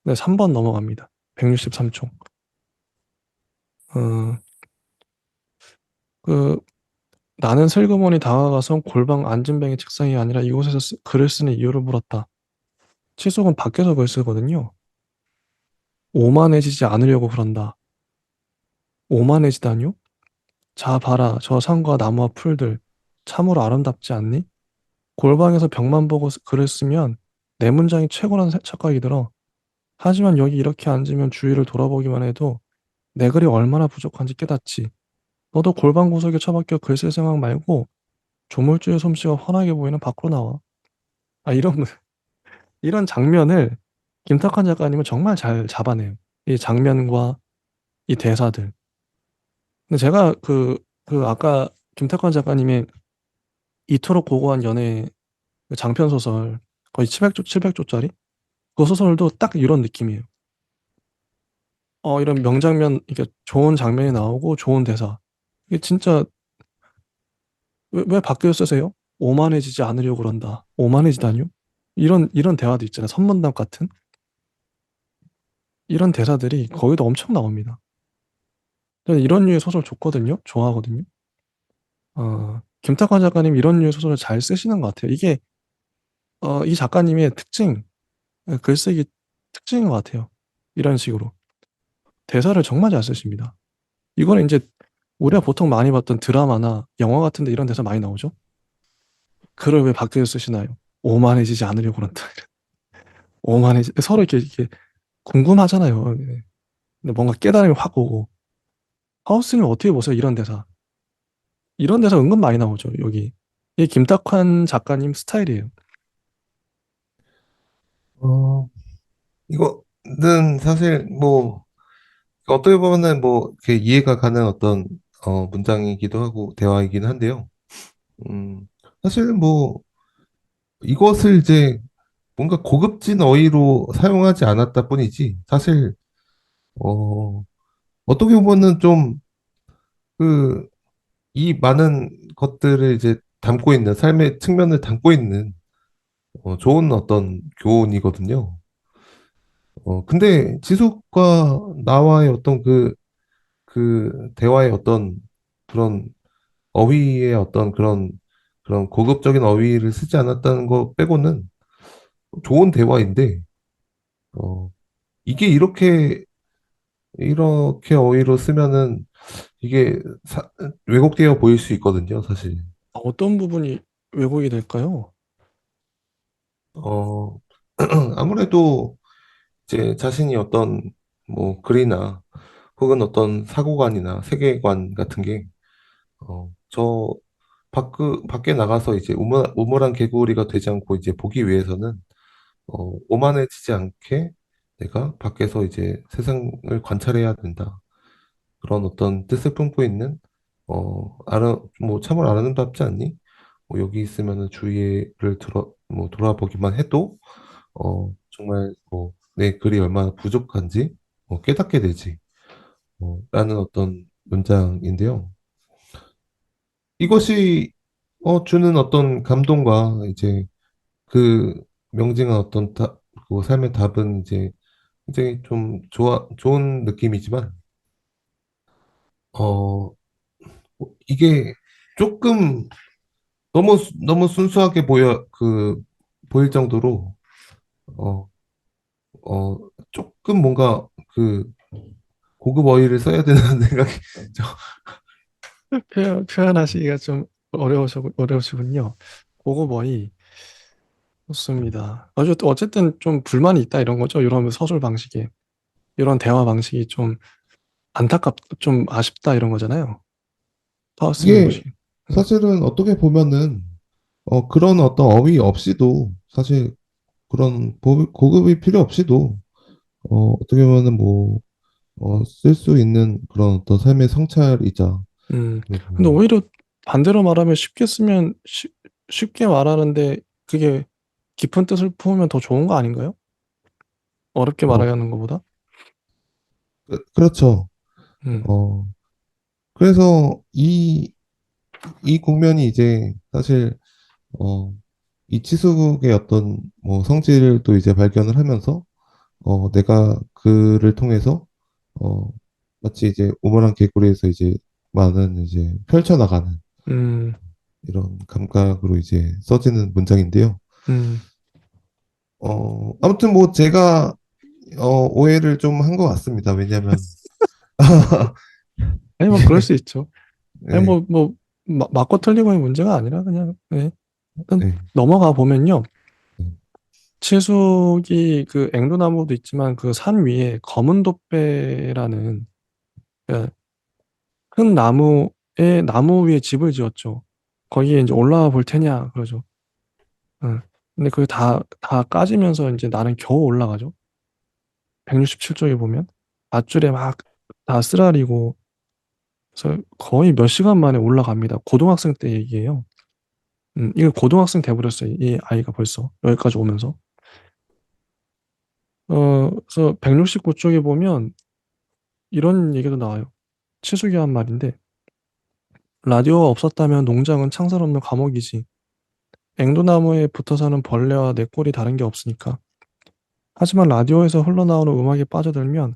네, 3번 넘어갑니다. 163쪽. 어, 그 나는 슬그머니 다가가서 골방 앉은뱅이 책상이 아니라 이곳에서 글을 쓰는 이유를 물었다. 치숙은 밖에서 글 쓰거든요. 오만해지지 않으려고 그런다. 오만해지다뇨? 자 봐라 저 산과 나무와 풀들 참으로 아름답지 않니? 골방에서 벽만 보고 글을 쓰면 내 문장이 최고라는 착각이 들어. 하지만 여기 이렇게 앉으면 주위를 돌아보기만 해도 내 글이 얼마나 부족한지 깨닫지. 너도 골방 구석에 처박혀 글 쓸 생각 말고 조물주의 솜씨가 환하게 보이는 밖으로 나와. 아 이런 장면을 김탁한 작가님은 정말 잘 잡아내요. 이 장면과 이 대사들. 근데 제가 아까 김탁환 작가님의 이토록 고고한 연애 그 장편 소설 거의 700조짜리 그 소설도 딱 이런 느낌이에요. 이런 명장면, 이게 좋은 장면이 나오고 좋은 대사. 이게 진짜 왜 바뀌어 쓰세요? 오만해지지 않으려고 그런다. 오만해지다뇨? 이런 대화도 있잖아요. 선문답 같은 이런 대사들이 거기도 엄청 나옵니다. 저는 이런 류의 소설 좋거든요. 좋아하거든요. 김탁환 작가님 이런 류의 소설을 잘 쓰시는 것 같아요. 이게 이 작가님의 글쓰기 특징인 것 같아요. 이런 식으로 대사를 정말 잘 쓰십니다. 이거는 이제 우리가 보통 많이 봤던 드라마나 영화 같은데 이런 대사 많이 나오죠. 글을 왜 밖에서 쓰시나요? 오만해지지 않으려고 그런다. 서로 이렇게 궁금하잖아요. 예. 근데 뭔가 깨달음이 확 오고 하우스는 어떻게 보세요? 이런 대사 은근 많이 나오죠. 여기 이 김탁환 작가님 스타일이에요. 어, 이거는 사실 뭐 어떻게 보면은 뭐 이렇게 이해가 가는 어떤 문장이기도 하고 대화이긴 한데요. 음, 사실 뭐 이것을 이제 뭔가 고급진 어휘로 사용하지 않았다 뿐이지 사실 어, 어떻게 보면은 좀 그 이 많은 것들을 이제 담고 있는 삶의 측면을 담고 있는 좋은 어떤 교훈이거든요. 근데 지숙과 나와의 어떤 그 대화의 어떤 그런 어휘의 어떤 그런 고급적인 어휘를 쓰지 않았다는 거 빼고는 좋은 대화인데, 어, 이게 이렇게 어휘로 쓰면은 이게 왜곡되어 보일 수 있거든요, 사실. 어떤 부분이 왜곡이 될까요? 어, 아무래도 이제 자신이 어떤 뭐 글이나 혹은 어떤 사고관이나 세계관 같은 게, 저 밖에 나가서 이제 우물한 개구리가 되지 않고 이제 보기 위해서는 오만해지지 않게 내가 밖에서 이제 세상을 관찰해야 된다. 그런 어떤 뜻을 품고 있는 뭐 참을 아름답지 않니? 뭐 여기 있으면은 주위를 뭐 돌아보기만 해도, 정말 뭐 내 글이 얼마나 부족한지 깨닫게 되지. 라는 어떤 문장인데요. 이것이 주는 어떤 감동과 이제 그 명징한 그 삶의 답은 이제 굉장히 좀 좋은 느낌이지만, 어, 이게 조금 너무 순수하게 보일 정도로, 어, 조금 뭔가 그 고급 어휘를 써야 되는 생각이, 좀- 표현하시기가 좀 어려우시군요. 고급어이 좋습니다. 어쨌든 좀 불만이 있다 이런 거죠. 이런 서술 방식에 이런 대화 방식이 좀 좀 아쉽다 이런 거잖아요. 파우스트 이게 방식. 음, 사실은 어떻게 보면은 그런 어떤 어휘 없이도 사실 그런 고급이 필요 없이도 어떻게 보면은 뭐 쓸 수 있는 그런 어떤 삶의 성찰이자 근데 그리고 오히려 반대로 말하면 쉽게 말하는데 그게 깊은 뜻을 품으면 더 좋은 거 아닌가요? 어렵게 어 말하는 것보다. 그렇죠. 음, 어 그래서 이 국면이 이제 사실 어 이 치숙의 어떤 뭐 성질을 또 이제 발견을 하면서 내가 그를 통해서 어 마치 이제 오모랑 개구리에서 이제 많은 이제 펼쳐나가는 음, 이런 감각으로 이제 써지는 문장인데요. 음. 아무튼 뭐 제가 오해를 좀 한 것 같습니다. 왜냐하면 아니 뭐 그럴 수 있죠. 아니 네, 맞고 틀리고의 문제가 아니라 그냥 네. 일단 네, 넘어가 보면요. 네. 칠숙이 그 앵두나무도 있지만 그 산 위에 검은 돛배라는 그 큰 나무 위에 집을 지었죠. 거기에 이제 올라와 볼 테냐 그러죠. 응. 근데 그게 다 까지면서 이제 나는 겨우 올라가죠. 167쪽에 보면 밧줄에 막 다 쓰라리고 그래서 거의 몇 시간 만에 올라갑니다. 고등학생 때 얘기예요. 이거 고등학생 돼버렸어요. 이 아이가 벌써 여기까지 오면서. 그래서 169쪽에 보면 이런 얘기도 나와요. 치숙이 한 말인데 라디오가 없었다면 농장은 창살 없는 감옥이지. 앵두나무에 붙어 사는 벌레와 내 꼴이 다른 게 없으니까. 하지만 라디오에서 흘러나오는 음악에 빠져들면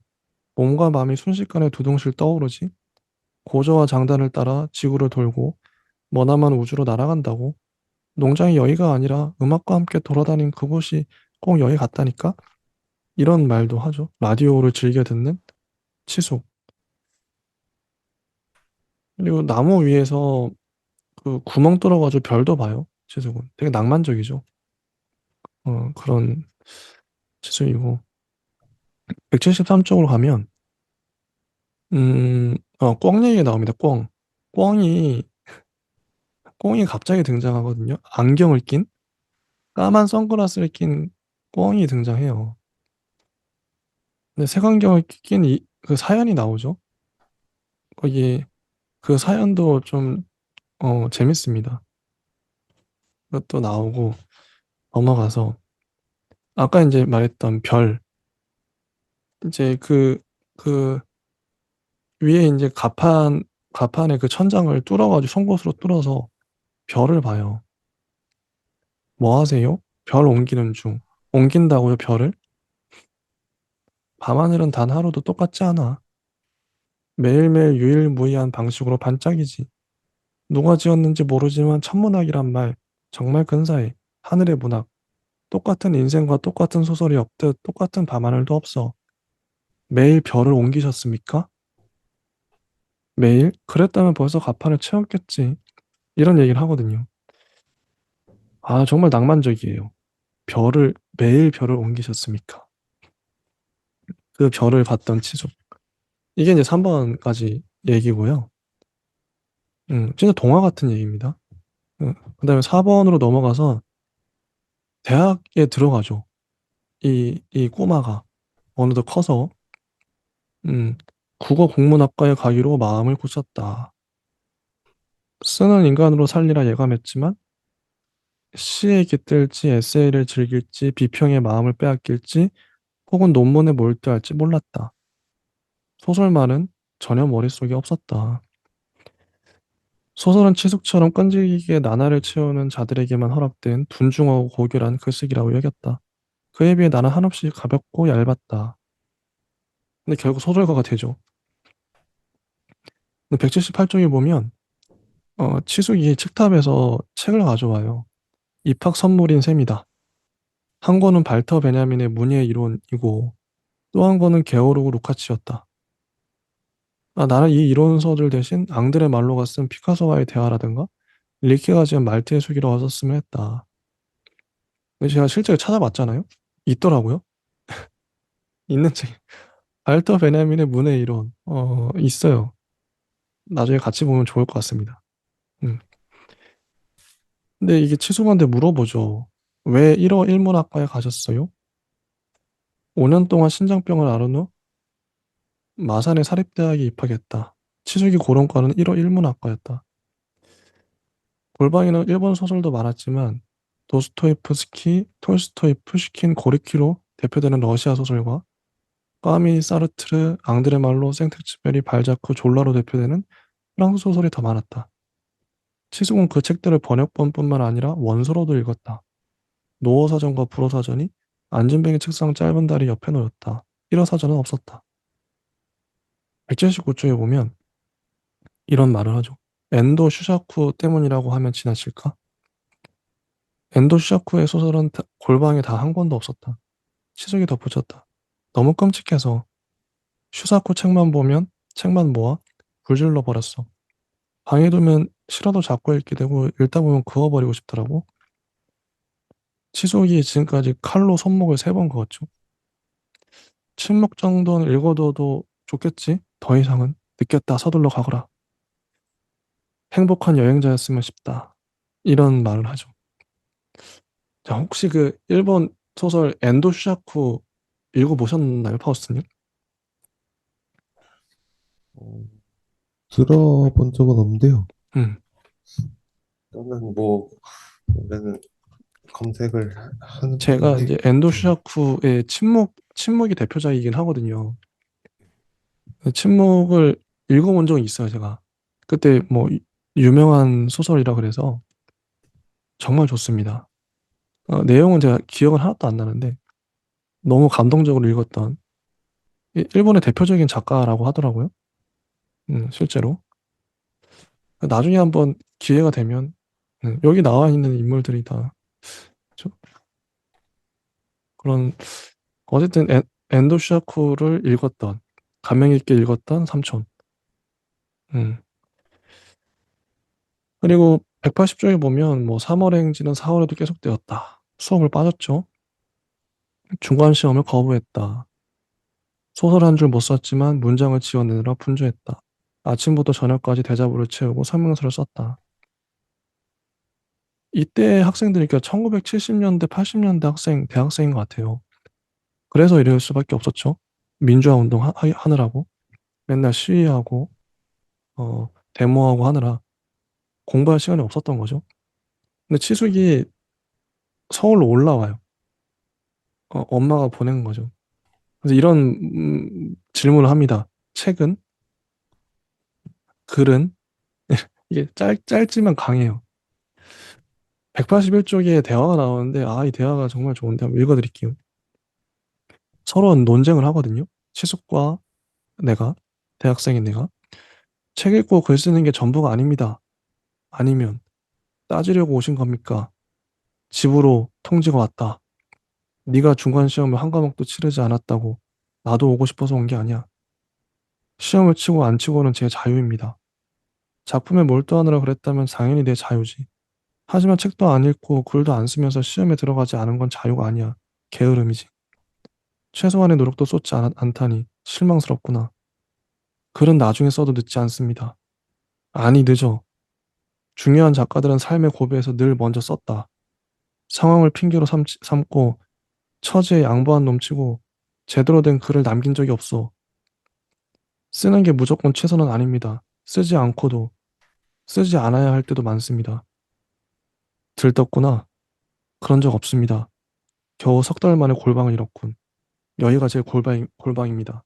몸과 마음이 순식간에 두둥실 떠오르지. 고저와 장단을 따라 지구를 돌고 머나먼 우주로 날아간다고. 농장이 여기가 아니라 음악과 함께 돌아다닌 그곳이 꼭 여기 같다니까? 이런 말도 하죠. 라디오를 즐겨 듣는 치숙. 그리고 나무 위에서 그 구멍 뚫어가지고 별도 봐요. 치숙은. 되게 낭만적이죠. 그런 치숙이고. 173쪽으로 가면, 꿩 얘기가 나옵니다. 꿩. 꿩이, 꿩이 갑자기 등장하거든요. 안경을 낀, 까만 선글라스를 낀 꿩이 등장해요. 근데 색안경을 낀 그 사연이 나오죠. 거기 그 사연도 좀 재밌습니다. 그것도 나오고 넘어가서 아까 이제 말했던 별 이제 그 위에 이제 가판에 그 천장을 뚫어가지고 송곳으로 뚫어서 별을 봐요. 뭐 하세요? 별 옮기는 중. 옮긴다고요, 별을? 밤하늘은 단 하루도 똑같지 않아. 매일매일 유일무이한 방식으로 반짝이지. 누가 지었는지 모르지만 천문학이란 말 정말 근사해. 하늘의 문학. 똑같은 인생과 똑같은 소설이 없듯 똑같은 밤하늘도 없어. 매일 별을 옮기셨습니까? 매일? 그랬다면 벌써 가판을 채웠겠지. 이런 얘기를 하거든요. 아, 정말 낭만적이에요. 매일 별을 옮기셨습니까? 그 별을 봤던 치족. 이게 이제 3번까지 얘기고요. 진짜 동화 같은 얘기입니다. 그다음에 4번으로 넘어가서 대학에 들어가죠. 이 꼬마가 어느덧 커서 음, 국어 국문학과에 가기로 마음을 굳혔다. 쓰는 인간으로 살리라 예감했지만 시에 깃들지 에세이를 즐길지 비평의 마음을 빼앗길지 혹은 논문에 몰두할지 몰랐다. 소설만은 전혀 머릿속에 없었다. 소설은 치숙처럼 끈질기게 나날을 채우는 자들에게만 허락된 둔중하고 고결한 글쓰기라고 여겼다. 그에 비해 나는 한없이 가볍고 얇았다. 근데 결국 소설가가 되죠. 178쪽에 보면 치숙이 책탑에서 책을 가져와요. 입학 선물인 셈이다. 한 권은 발터 베냐민의 문예 이론이고 또 한 권은 게오르그 루카치였다. 나는 이 이론서들 대신 앙드레 말로가 쓴 피카소와의 대화라든가 릴케가 지은 말트의 수기로 썼으면 했다. 근데 제가 실제로 찾아봤잖아요. 있더라고요. 있는 책. 발터 베냐민의 문예 이론 있어요. 나중에 같이 보면 좋을 것 같습니다. 음. 근데 이게 치숙한테 물어보죠. 왜 1호 일문학과에 가셨어요? 5년 동안 신장병을 앓은 후 마산의 사립대학에 입학했다. 치숙이 고른 과는 1호 일문학과였다. 골방에는 일본 소설도 많았지만 도스토옙스키, 톨스토이, 푸시킨, 고리키로 대표되는 러시아 소설과 까미, 사르트르, 앙드레 말로, 생텍쥐페리, 발자크, 졸라로 대표되는 프랑스 소설이 더 많았다. 치숙은 그 책들을 번역본뿐만 아니라 원서로도 읽었다. 노어 사전과 불어 사전이 안진뱅이 책상 짧은 다리 옆에 놓였다. 일어 사전은 없었다. 179쪽에 보면 이런 말을 하죠. 엔도 슈샤쿠 때문이라고 하면 지나칠까? 엔도 슈샤쿠의 소설은 골방에 다 한 권도 없었다. 치숙이 덧붙였다. 너무 끔찍해서 슈사쿠 책만 모아 불질러 버렸어. 방에 두면 싫어도 자꾸 읽게 되고 읽다 보면 그어버리고 싶더라고. 치숙이 지금까지 칼로 손목을 3번 그었죠. 침묵 정도는 읽어둬도 좋겠지? 더 이상은 느꼈다. 서둘러 가거라. 행복한 여행자였으면 싶다. 이런 말을 하죠. 자, 혹시 그 일본 소설 엔도 슈샤쿠 읽어보셨나요, 파우스님? 어, 들어본 적은 없는데요. 음. 저는 뭐 원래는 검색을 하는 제가 편인데 이제 엔도 네. 슈샤쿠의 침묵이 대표작이긴 하거든요. 침묵을 읽어본 적이 있어요, 제가. 그때 뭐 유명한 소설이라 그래서 정말 좋습니다. 내용은 제가 기억은 하나도 안 나는데 너무 감동적으로 읽었던 일본의 대표적인 작가라고 하더라고요. 실제로. 나중에 한번 기회가 되면 여기 나와 있는 인물들이 다 그죠? 그런 어쨌든 엔도 슈샤쿠를 읽었던 감명 깊게 읽었던 삼촌. 음. 그리고 180쪽에 보면 뭐 3월의 행진은 4월에도 계속되었다. 수업을 빠졌죠. 중간 시험을 거부했다. 소설 한 줄 못 썼지만 문장을 지어내느라 분주했다. 아침부터 저녁까지 대자보를 채우고 설명서를 썼다. 이때 학생들이 그러니까 1970년대, 80년대 대학생인 것 같아요. 그래서 이럴 수밖에 없었죠. 민주화 운동 하느라고 맨날 시위하고 데모하고 하느라 공부할 시간이 없었던 거죠. 근데 치숙이 서울로 올라와요. 엄마가 보낸 거죠. 그래서 이런 질문을 합니다. 책은? 글은? 이게 짧지만 강해요. 181쪽에 대화가 나오는데 이 대화가 정말 좋은데 한번 읽어드릴게요. 서로 논쟁을 하거든요. 치숙과 내가, 대학생인 내가. 책 읽고 글 쓰는 게 전부가 아닙니다. 아니면 따지려고 오신 겁니까? 집으로 통지가 왔다. 네가 중간 시험을 한 과목도 치르지 않았다고. 나도 오고 싶어서 온 게 아니야. 시험을 치고 안 치고는 제 자유입니다. 작품에 몰두하느라 그랬다면 당연히 내 자유지. 하지만 책도 안 읽고 글도 안 쓰면서 시험에 들어가지 않은 건 자유가 아니야. 게으름이지. 최소한의 노력도 쏟지 않다니 실망스럽구나. 글은 나중에 써도 늦지 않습니다. 아니 늦어. 중요한 작가들은 삶의 고비에서 늘 먼저 썼다. 상황을 핑계로 삼고 처지에 양보한 놈치고 제대로 된 글을 남긴 적이 없어. 쓰는 게 무조건 최선은 아닙니다. 쓰지 않고도 쓰지 않아야 할 때도 많습니다. 들떴구나. 그런 적 없습니다. 겨우 석 달 만에 골방을 잃었군. 여기가 제 골방입니다.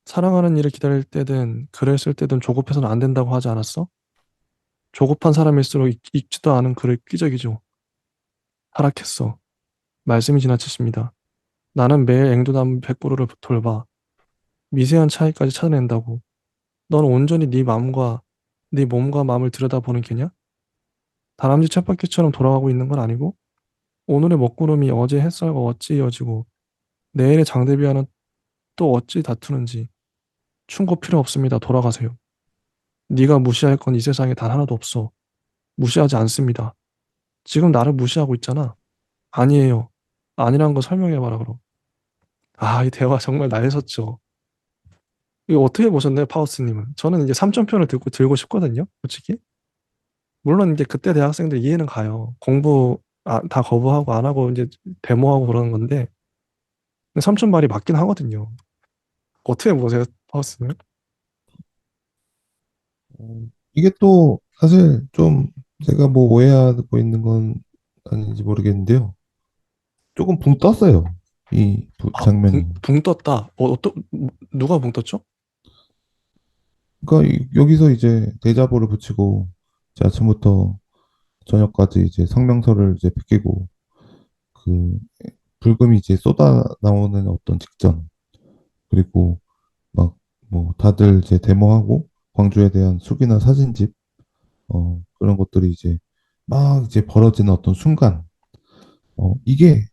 사랑하는 일을 기다릴 때든 글을 쓸 때든 조급해서는 안 된다고 하지 않았어? 조급한 사람일수록 읽지도 않은 글을 끼적이죠. 타락했어. 말씀이 지나치십니다. 나는 매일 앵두나무 100그루를 돌봐. 미세한 차이까지 찾아낸다고. 넌 온전히 네 몸과 마음을 들여다보는 개냐? 다람쥐 쳇바퀴처럼 돌아가고 있는 건 아니고 오늘의 먹구름이 어제 햇살과 어찌 이어지고 내일의 장대비와는 또 어찌 다투는지 충고 필요 없습니다. 돌아가세요. 네가 무시할 건 이 세상에 단 하나도 없어. 무시하지 않습니다. 지금 나를 무시하고 있잖아. 아니에요. 아니란 거 설명해봐라 그럼. 아, 이 대화 정말 날렸었죠. 이거 어떻게 보셨나요, 파우스님은? 저는 이제 3점표를 들고 싶거든요, 솔직히. 물론 이제 그때 대학생들 이해는 가요. 공부 다 거부하고 안 하고 이제 데모하고 그러는 건데 3점 말이 맞긴 하거든요. 어떻게 보세요, 파우스는? 이게 또 사실 좀 제가 뭐 오해하고 있는 건 아닌지 모르겠는데요. 조금 붕 떴어요. 이 아, 장면이. 붕 떴다. 누가 붕 떴죠? 그러니까 여기서 이제 대자보를 붙이고 이제 아침부터 저녁까지 이제 성명서를 이제 베끼고 그 불금이 이제 쏟아 나오는 어떤 직전 그리고 막 뭐 다들 이제 데모하고 광주에 대한 수기나 사진집 그런 것들이 이제 막 이제 벌어지는 어떤 순간 이게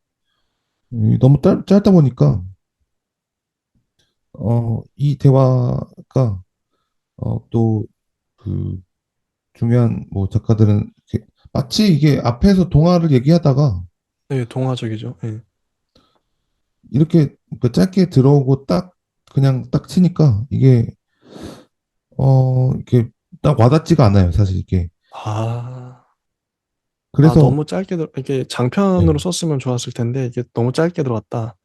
너무 짧다 보니까 이 대화가 또 그 중요한 뭐 작가들은 마치 이게 앞에서 동화를 얘기하다가 네, 동화적이죠. 예. 이렇게 그 짧게 들어오고 딱 그냥 딱 치니까 이게 이렇게 딱 와닿지가 않아요, 사실 이게. 아, 그래서 너무 짧게 이게 네. 장편으로 썼으면 좋았을 텐데 이게 너무 짧게 들어갔다.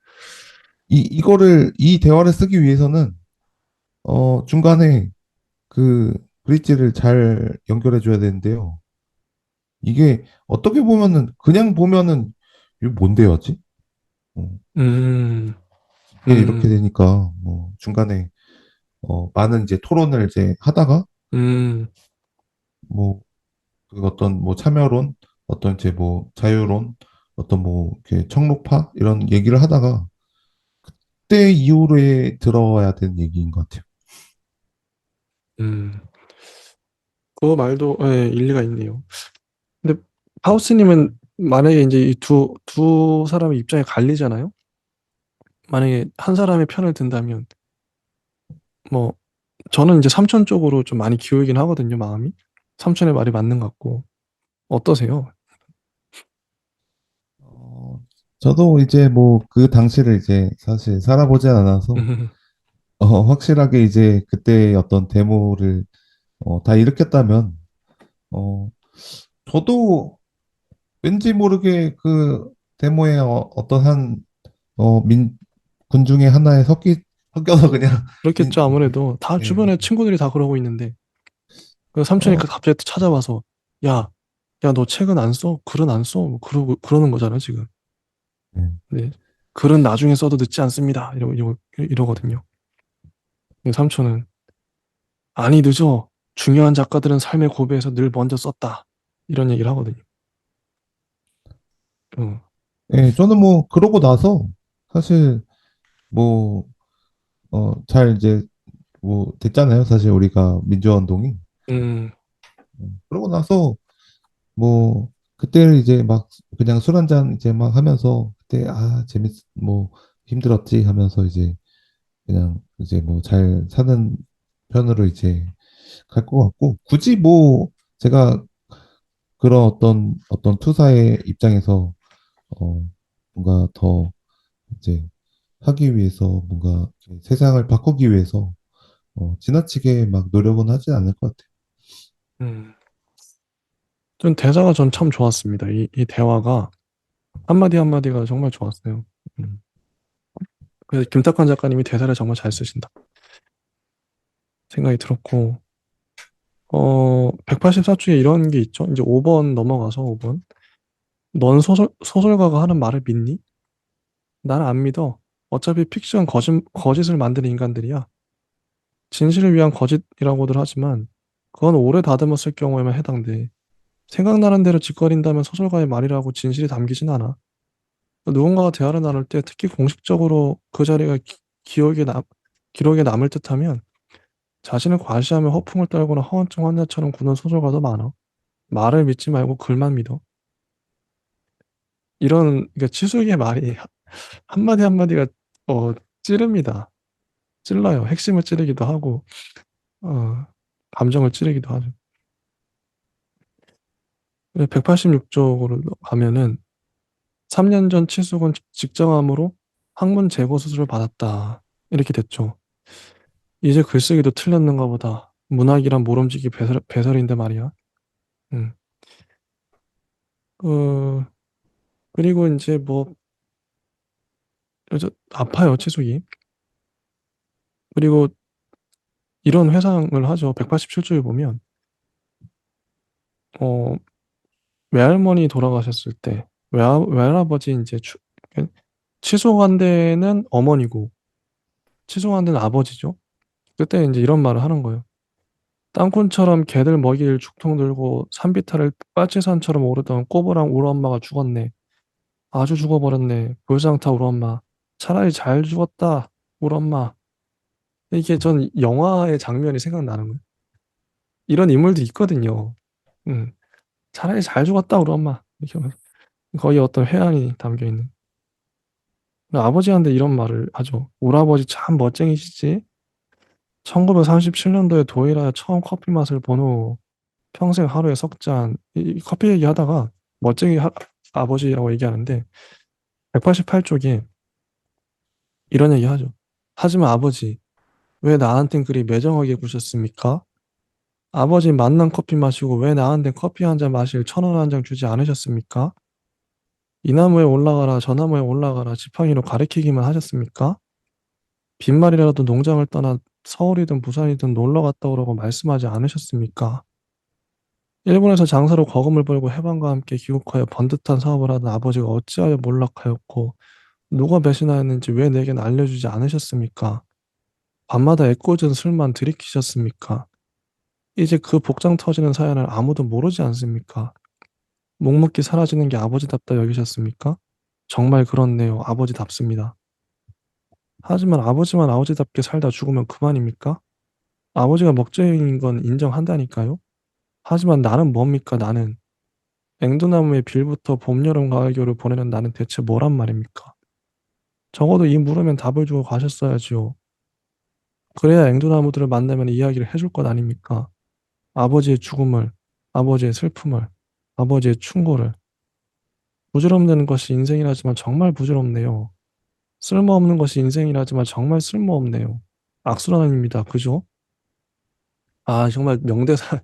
이 대화를 쓰기 위해서는 중간에 그 브릿지를 잘 연결해 줘야 되는데요. 이게 어떻게 보면은 그냥 보면은 이거 뭔 대화지? 어, 음, 이게 이렇게 음, 되니까 뭐 중간에 많은 이제 토론을 이제 하다가 음, 뭐 그 어떤 뭐 참여론, 어떤 이제 뭐 자유론, 어떤 뭐 이렇게 청록파 이런 얘기를 하다가 그때 이후로에 들어와야 되는 얘기인 것 같아요. 음. 그 말도 예, 일리가 있네요. 근데 하우스님은 만약에 이제 이 두 사람의 입장이 갈리잖아요. 만약에 한 사람의 편을 든다면 뭐 저는 이제 삼촌 쪽으로 좀 많이 기울긴 하거든요, 마음이. 삼촌의 말이 맞는 것 같고. 어떠세요? 어, 저도 이제 뭐 그 당시를 이제 사실 살아보지 않아서 확실하게 이제 그때 어떤 데모를 다 일으켰다면 어, 저도 왠지 모르게 그 데모에 어떤 한 군 중에 하나에 섞여서 그냥 민, 그렇겠죠, 아무래도. 다 예, 주변에 친구들이 다 그러고 있는데. 그 삼촌이 어, 갑자기 또 찾아와서 야, 야, 너 책은 안 써? 글은 안 써? 뭐 그러는 거잖아요, 지금. 예. 네. 글은 나중에 써도 늦지 않습니다. 이러거든요. 근데 삼촌은 아니 늦어. 중요한 작가들은 삶의 고비에서 늘 먼저 썼다. 이런 얘기를 하거든요. 어. 예, 저는 뭐 그러고 나서 사실 뭐 잘 이제 뭐 됐잖아요. 사실 우리가 민주화 운동이 그러고 나서 뭐 그때를 이제 막 그냥 술 한잔 이제 막 하면서 그때 뭐 힘들었지 하면서 이제 그냥 이제 뭐 잘 사는 편으로 이제 갈 것 같고 굳이 뭐 제가 그런 어떤 투사의 입장에서 어 뭔가 더 이제 하기 위해서 뭔가 세상을 바꾸기 위해서 지나치게 막 노력은 하지 않을 것 같아요. 음. 전 대사가 전 참 좋았습니다. 이 대화가 한마디 한마디가 정말 좋았어요. 음. 그래서 김탁환 작가님이 대사를 정말 잘 쓰신다 생각이 들었고, 184쪽에 이런 게 있죠. 이제 5번 넘어가서 5번. 넌 소설가가 하는 말을 믿니? 나는 안 믿어. 어차피 픽션 거짓을 만드는 인간들이야. 진실을 위한 거짓이라고들 하지만 그건 오래 다듬었을 경우에만 해당돼. 생각나는 대로 짓거린다면 소설가의 말이라고 진실이 담기진 않아. 누군가가 대화를 나눌 때 특히 공식적으로 그 자리가 기록에 남을 듯하면 자신을 과시하며 허풍을 떨거나 허언증 환자처럼 구는 소설가도 많아. 말을 믿지 말고 글만 믿어. 그러니까 치수의 말이 한마디 한마디가 어, 찌릅니다. 찔러요. 핵심을 찌르기도 하고 어, 감정을 찌르기도 하죠. 186쪽으로 가면은 3년 전 치숙은 직장암으로 항문 제거 수술을 받았다. 이렇게 됐죠. 이제 글쓰기도 틀렸는가 보다. 문학이란 모름지기 배설인데 말이야. 음. 어, 그리고 이제 뭐 아파요, 치숙이. 그리고 이런 회상을 하죠. 187쪽에 보면 어, 외할머니 돌아가셨을 때 외할아버지 이제 치숙한 데는 어머니고 치숙한 데는 아버지죠. 그때 이제 이런 말을 하는 거예요. 땅콩처럼 개들 먹이를 죽통 들고 산비탈을 빨치산처럼 오르던 꼬부랑 우리 엄마가 죽었네. 아주 죽어버렸네. 불상타 우리 엄마. 차라리 잘 죽었다. 우리 엄마. 이게 전 영화의 장면이 생각나는 거예요. 이런 인물도 있거든요. 음. 차라리 잘 죽었다 우리 엄마. 이렇게 하면서 거의 어떤 회한이 담겨 있는. 아버지한테 이런 말을 하죠. 우리 아버지 참 멋쟁이시지. 1937년도에 도일하여 처음 커피 맛을 본 후 평생 하루에 석 잔. 이 커피 얘기하다가 멋쟁이 아버지라고 얘기하는데 188쪽에 이런 얘기 하죠. 하지만 아버지, 왜 나한텐 그리 매정하게 구셨습니까? 아버지 만난 커피 마시고 왜 나한텐 커피 한 잔 마실 1,000원 한 장 주지 않으셨습니까? 이 나무에 올라가라 저 나무에 올라가라 지팡이로 가리키기만 하셨습니까? 빈말이라도 농장을 떠나 서울이든 부산이든 놀러 갔다 오라고 말씀하지 않으셨습니까? 일본에서 장사로 거금을 벌고 해방과 함께 귀국하여 번듯한 사업을 하던 아버지가 어찌하여 몰락하였고 누가 배신하였는지 왜 내겐 알려주지 않으셨습니까? 밤마다 애꿎은 술만 들이키셨습니까? 이제 그 복장 터지는 사연을 아무도 모르지 않습니까? 묵묵히 사라지는 게 아버지답다 여기셨습니까? 정말 그렇네요. 아버지답습니다. 하지만 아버지만 아버지답게 살다 죽으면 그만입니까? 아버지가 먹쟁이인 건 인정한다니까요. 하지만 나는 뭡니까? 나는 앵두나무의 빌부터 봄, 여름, 가을, 겨울을 보내는 나는 대체 뭐란 말입니까? 적어도 이 물으면 답을 주고 가셨어야지요. 그래야 앵두나무들을 만나면 이야기를 해줄 것 아닙니까? 아버지의 죽음을, 아버지의 슬픔을, 아버지의 충고를. 부질없는 것이 인생이라지만 정말 부질없네요. 쓸모없는 것이 인생이라지만 정말 쓸모없네요. 악순환입니다. 그죠? 아, 정말 명대사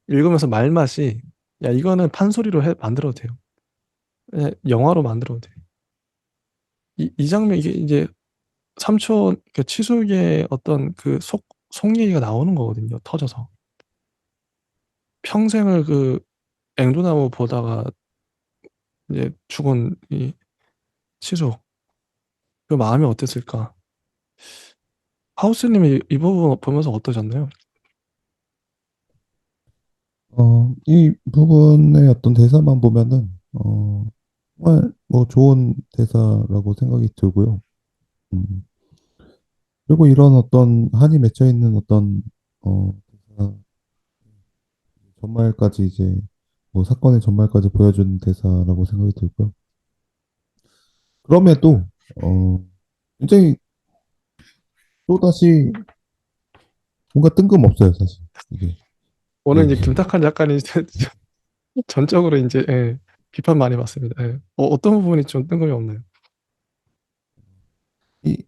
읽으면서 말맛이, 야, 이거는 판소리로 만들어도 돼요. 영화로 만들어도 돼요. 이 장면, 이게 이제 삼촌, 그 치숙의 어떤 그 속 얘기가 나오는 거거든요. 터져서. 평생을 그 앵두나무 보다가 이제 죽은 이 치숙. 그 마음이 어땠을까? 하우스님이 이 부분 보면서 어떠셨나요? 이 부분의 어떤 대사만 보면은, 정말 뭐 좋은 대사라고 생각이 들고요. 음, 그리고 이런 어떤 한이 맺혀 있는 어떤, 대사, 전말까지 이제, 뭐 사건의 전말까지 보여주는 대사라고 생각이 들고요. 그럼에도, 어, 굉장히 또다시 뭔가 뜬금없어요, 사실. 이게. 오늘 예. 이제 김탁한 작가님 전적으로 이제 비판 많이 받습니다. 어떤 부분이 좀 뜬금이 없나요? 이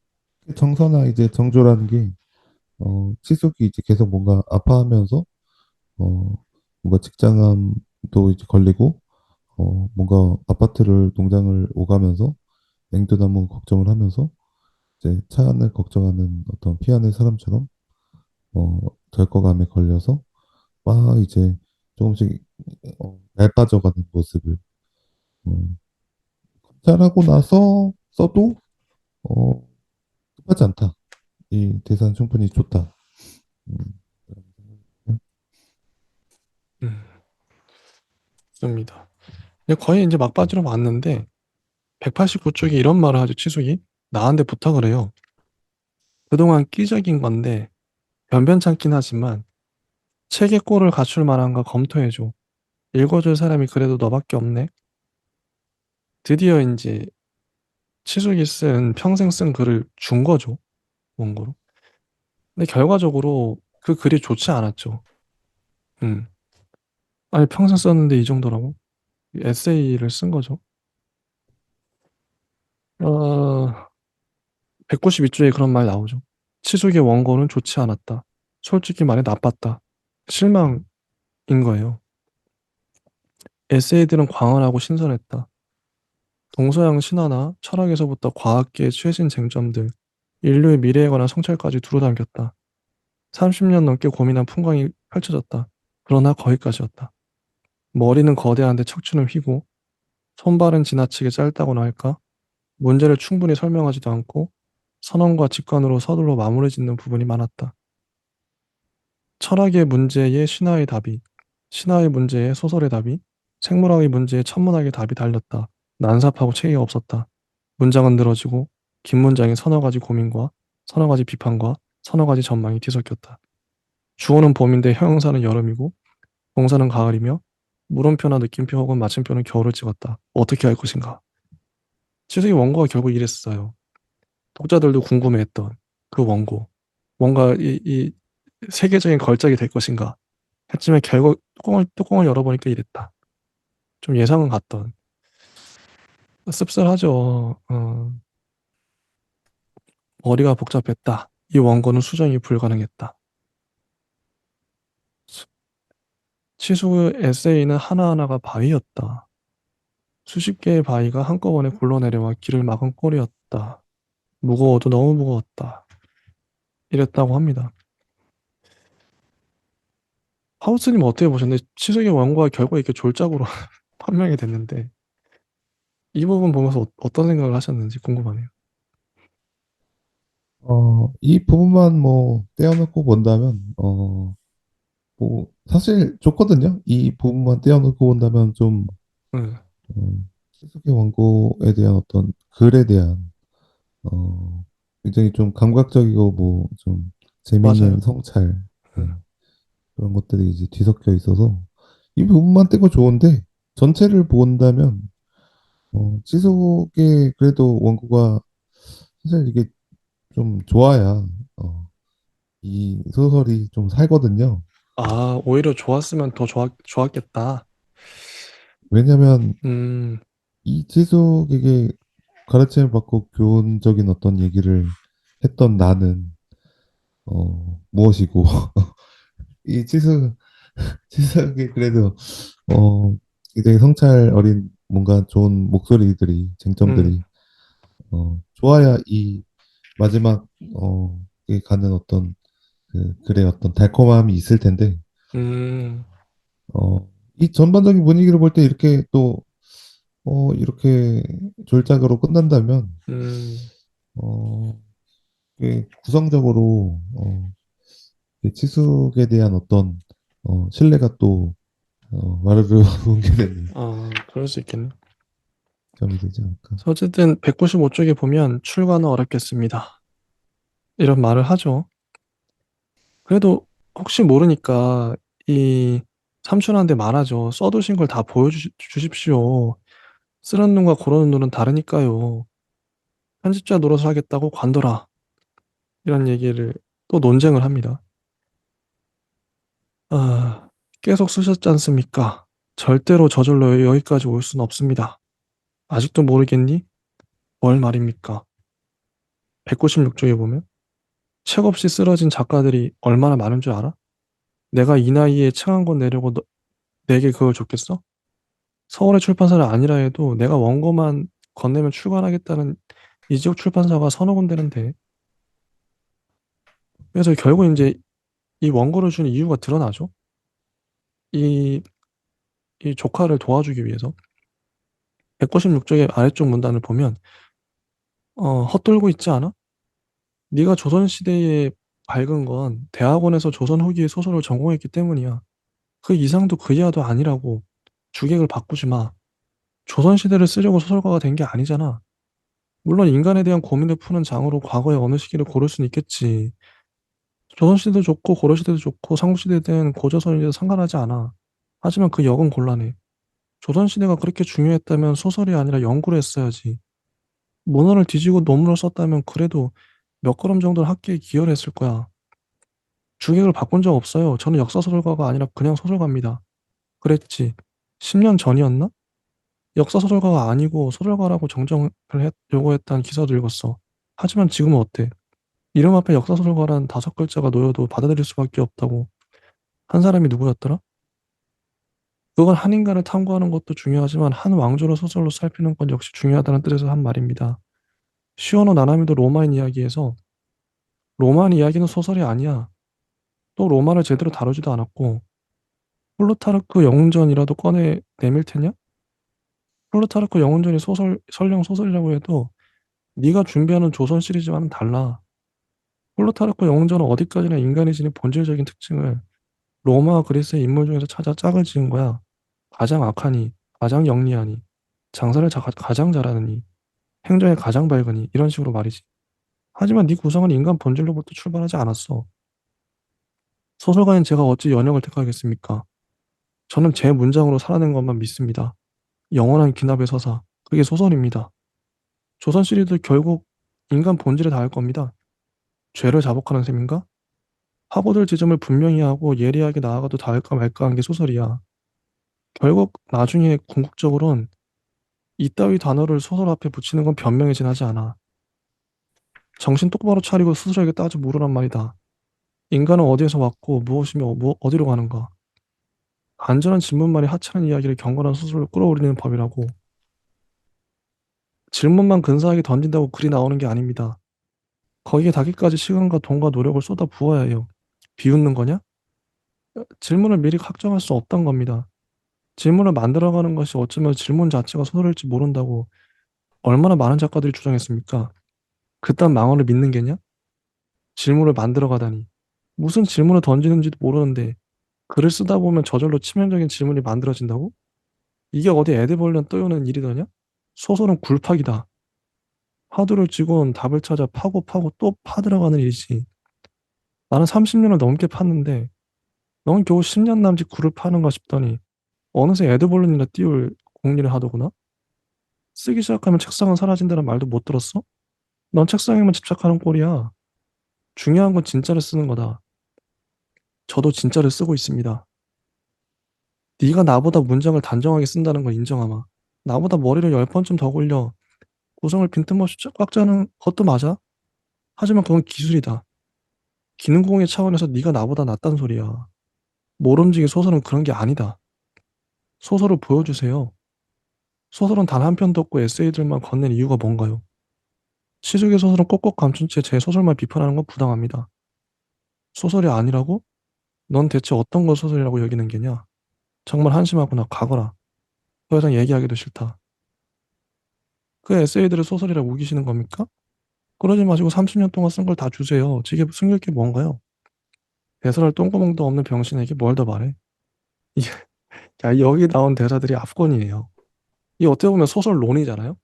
정서나 이제 정조라는 게, 치숙이 이제 계속 뭔가 아파하면서, 뭔가 직장암도 이제 걸리고, 뭔가 아파트를, 농장을 오가면서 앵두나무 걱정을 하면서 이제 차 안을 걱정하는 어떤 피하는 사람처럼, 절거감에 걸려서 이제 조금씩 얇아져가는 모습을 어, 관찰하고 나서 써도 어, 급하지 않다. 이 대사는 충분히 좋다. 음, 음, 좋습니다. 근데 거의 이제 막바지로 왔는데 189쪽이 이런 말을 하죠. 치숙이 나한테 부탁을 해요. 그동안 끼적인 건데 변변찮긴 하지만 책의 꼴을 갖출 만한가 검토해줘. 읽어줄 사람이 그래도 너밖에 없네. 드디어 이제 치숙이 쓴 평생 쓴 글을 준 거죠. 원고로. 근데 결과적으로 그 글이 좋지 않았죠. 음. 아니 평생 썼는데 이 정도라고? 에세이를 쓴 거죠. 어, 192조에 그런 말 나오죠. 치숙의 원고는 좋지 않았다. 솔직히 말해 나빴다. 실망인 거예요. 에세이들은 광활하고 신선했다. 동서양 신화나 철학에서부터 과학계의 최신 쟁점들, 인류의 미래에 관한 성찰까지 두루 담겼다. 30년 넘게 고민한 풍광이 펼쳐졌다. 그러나 거기까지였다. 머리는 거대한데 척추는 휘고, 손발은 지나치게 짧다고나 할까? 문제를 충분히 설명하지도 않고, 선언과 직관으로 서둘러 마무리 짓는 부분이 많았다. 철학의 문제에 신화의 답이, 신화의 문제에 소설의 답이, 생물학의 문제에 천문학의 답이 달렸다. 난삽하고 체계가 없었다. 문장은 늘어지고 긴 문장에 서너 가지 고민과 서너 가지 비판과 서너 가지 전망이 뒤섞였다. 주어는 봄인데 형용사는 여름이고 동사는 가을이며 물음표나 느낌표 혹은 마침표는 겨울을 찍었다. 어떻게 할 것인가? 시sek의 원고가 결국 이랬어요. 독자들도 궁금해했던 그 원고. 뭔가 이 세계적인 걸작이 될 것인가? 했지만 결국 뚜껑을 열어보니까 이랬다. 좀 예상은 갔던. 씁쓸하죠. 머리가 복잡했다. 이 원고는 수정이 불가능했다. 치수의 에세이는 하나하나가 바위였다. 수십 개의 바위가 한꺼번에 굴러내려와 길을 막은 꼴이었다. 무거워도 너무 무거웠다. 이랬다고 합니다. 하우스님 어떻게 보셨나요? 치수의 원고가 결국 이렇게 졸작으로 판명이 됐는데 이 부분 보면서 어떤 생각을 하셨는지 궁금하네요. 이 부분만 뭐 떼어놓고 본다면, 뭐 사실 좋거든요. 이 부분만 떼어놓고 본다면 좀 네, 스스키 원고에 대한 어떤 글에 대한 굉장히 좀 감각적이고 뭐 좀 재밌는 맞아요. 성찰 네, 네, 그런 것들이 이제 뒤섞여 있어서 이 부분만 떼고 좋은데 전체를 본다면 지속의 그래도 원고가 사실 이게 좀 좋아야 이 소설이 좀 살거든요. 아, 오히려 좋았으면 더 좋았겠다. 왜냐면 음, 이 지속에게 가르침을 받고 교훈적인 어떤 얘기를 했던 나는 무엇이고 이 지석이 그래도 어 굉장히 성찰 어린 뭔가 좋은 목소리들이 음, 쟁점들이 좋아야 이 마지막 에 가는 어떤 그 글의 어떤 달콤함이 있을 텐데 음, 이 전반적인 분위기를 볼 때 이렇게 또 이렇게 졸작으로 끝난다면 음, 어 꽤 구성적으로 이 치숙에 대한 어떤 신뢰가 또 와르르 붕괴되는 그럴 수 있겠네. 점이 되지 않을까. 그래서 어쨌든 195쪽에 보면 출가는 어렵겠습니다. 이런 말을 하죠. 그래도 혹시 모르니까 이 삼촌한테 말하죠. 써두신 걸 다 보여주십시오. 쓰는 눈과 고르는 눈은 다르니까요. 편집자 노릇을 하겠다고 관둬라. 이런 얘기를 또 논쟁을 합니다. 아, 계속 쓰셨지 않습니까? 절대로 저절로 여기까지 올 수는 없습니다. 아직도 모르겠니? 뭘 말입니까? 196쪽에 보면 책 없이 쓰러진 작가들이 얼마나 많은 줄 알아? 내가 이 나이에 책 한 권 내려고 내게 그걸 줬겠어? 서울의 출판사는 아니라 해도 내가 원고만 건네면 출간하겠다는 이 지역 출판사가 서너 군데는데 그래서 결국 이제 이 원고를 주는 이유가 드러나죠. 이, 이 조카를 도와주기 위해서 196쪽의 아래쪽 문단을 보면 헛돌고 있지 않아? 네가 조선시대에 밝은 건 대학원에서 조선 후기의 소설을 전공했기 때문이야. 그 이상도 그 이하도 아니라고. 주객을 바꾸지 마. 조선시대를 쓰려고 소설가가 된 게 아니잖아. 물론 인간에 대한 고민을 푸는 장으로 과거의 어느 시기를 고를 수는 있겠지. 조선시대도 좋고 고려시대도 좋고 삼국시대든 고조선이든 상관하지 않아. 하지만 그 역은 곤란해. 조선시대가 그렇게 중요했다면 소설이 아니라 연구를 했어야지. 문헌을 뒤지고 논문을 썼다면 그래도 몇 걸음 정도는 학계에 기여를 했을 거야. 주객을 바꾼 적 없어요. 저는 역사소설가가 아니라 그냥 소설가입니다. 그랬지. 10년 전이었나? 역사소설가가 아니고 소설가라고 정정을 요구했다는 기사도 읽었어. 하지만 지금은 어때? 이름 앞에 역사소설가란 5글자가 놓여도 받아들일 수밖에 없다고. 한 사람이 누구였더라? 그건 한 인간을 탐구하는 것도 중요하지만 한 왕조를 소설로 살피는 건 역시 중요하다는 뜻에서 한 말입니다. 시오노 나나미도 로마인 이야기에서 로마인 이야기는 소설이 아니야. 또 로마를 제대로 다루지도 않았고 플루타르크 영웅전이라도 꺼내 내밀 테냐? 플루타르크 영웅전이 설령 소설이라고 해도 네가 준비하는 조선 시리즈와는 달라. 플루타르크 영웅전은 어디까지나 인간이 지닌 본질적인 특징을 로마와 그리스의 인물 중에서 찾아 짝을 지은 거야. 가장 악하니, 가장 영리하니, 장사를 가장 잘하느니, 행정에 가장 밝으니 이런 식으로 말이지. 하지만 네 구성은 인간 본질로부터 출발하지 않았어. 소설가인 제가 어찌 연역을 택하겠습니까? 저는 제 문장으로 살아낸 것만 믿습니다. 영원한 기납의 서사, 그게 소설입니다. 조선 시리즈 결국 인간 본질에 닿을 겁니다. 죄를 자복하는 셈인가? 파고들 지점을 분명히 하고 예리하게 나아가도 닿을까 말까 한 게 소설이야. 결국 나중에 궁극적으론 이따위 단어를 소설 앞에 붙이는 건 변명이진 하지 않아. 정신 똑바로 차리고 스스로에게 따져 물으란 말이다. 인간은 어디에서 왔고 무엇이며 어디로 가는가? 안전한 질문만이 하찮은 이야기를 경건한 소설로 끌어올리는 법이라고. 질문만 근사하게 던진다고 글이 나오는 게 아닙니다. 거기에 닿기까지 시간과 돈과 노력을 쏟아 부어야 해요. 비웃는 거냐? 질문을 미리 확정할 수 없단 겁니다. 질문을 만들어가는 것이 어쩌면 질문 자체가 소설일지 모른다고 얼마나 많은 작가들이 주장했습니까? 그딴 망언을 믿는 게냐? 질문을 만들어가다니. 무슨 질문을 던지는지도 모르는데 글을 쓰다 보면 저절로 치명적인 질문이 만들어진다고? 이게 어디 애드벌련 떠오는 일이더냐? 소설은 굴팍이다. 화두를 쥐곤 답을 찾아 파고 파고 또 파들어가는 일이지. 나는 30년을 넘게 팠는데 넌 겨우 10년 남짓 굴을 파는가 싶더니 어느새 애드벌룬이나 띄울 공리를 하더구나. 쓰기 시작하면 책상은 사라진다는 말도 못 들었어? 넌 책상에만 집착하는 꼴이야. 중요한 건 진짜를 쓰는 거다. 저도 진짜를 쓰고 있습니다. 네가 나보다 문장을 단정하게 쓴다는 걸 인정하마. 나보다 머리를 10번쯤 더 굴려 구성을 빈틈없이 꽉 짜는 것도 맞아. 하지만 그건 기술이다. 기능공의 차원에서 네가 나보다 낫단 소리야. 모름지기 소설은 그런 게 아니다. 소설을 보여주세요. 소설은 단 한 편도 없고 에세이들만 건넨 이유가 뭔가요? 시중의 소설은 꼭꼭 감춘 채 제 소설만 비판하는 건 부당합니다. 소설이 아니라고? 넌 대체 어떤 걸 소설이라고 여기는 게냐? 정말 한심하구나. 가거라. 더 이상 얘기하기도 싫다. 그 에세이들을 소설이라고 우기시는 겁니까? 그러지 마시고 30년 동안 쓴 걸 다 주세요. 지게 숨길 게 뭔가요? 배설할 똥구멍도 없는 병신에게 뭘 더 말해? 이게, 야, 여기 나온 대사들이 압권이에요. 이 어떻게 보면 소설론이잖아요?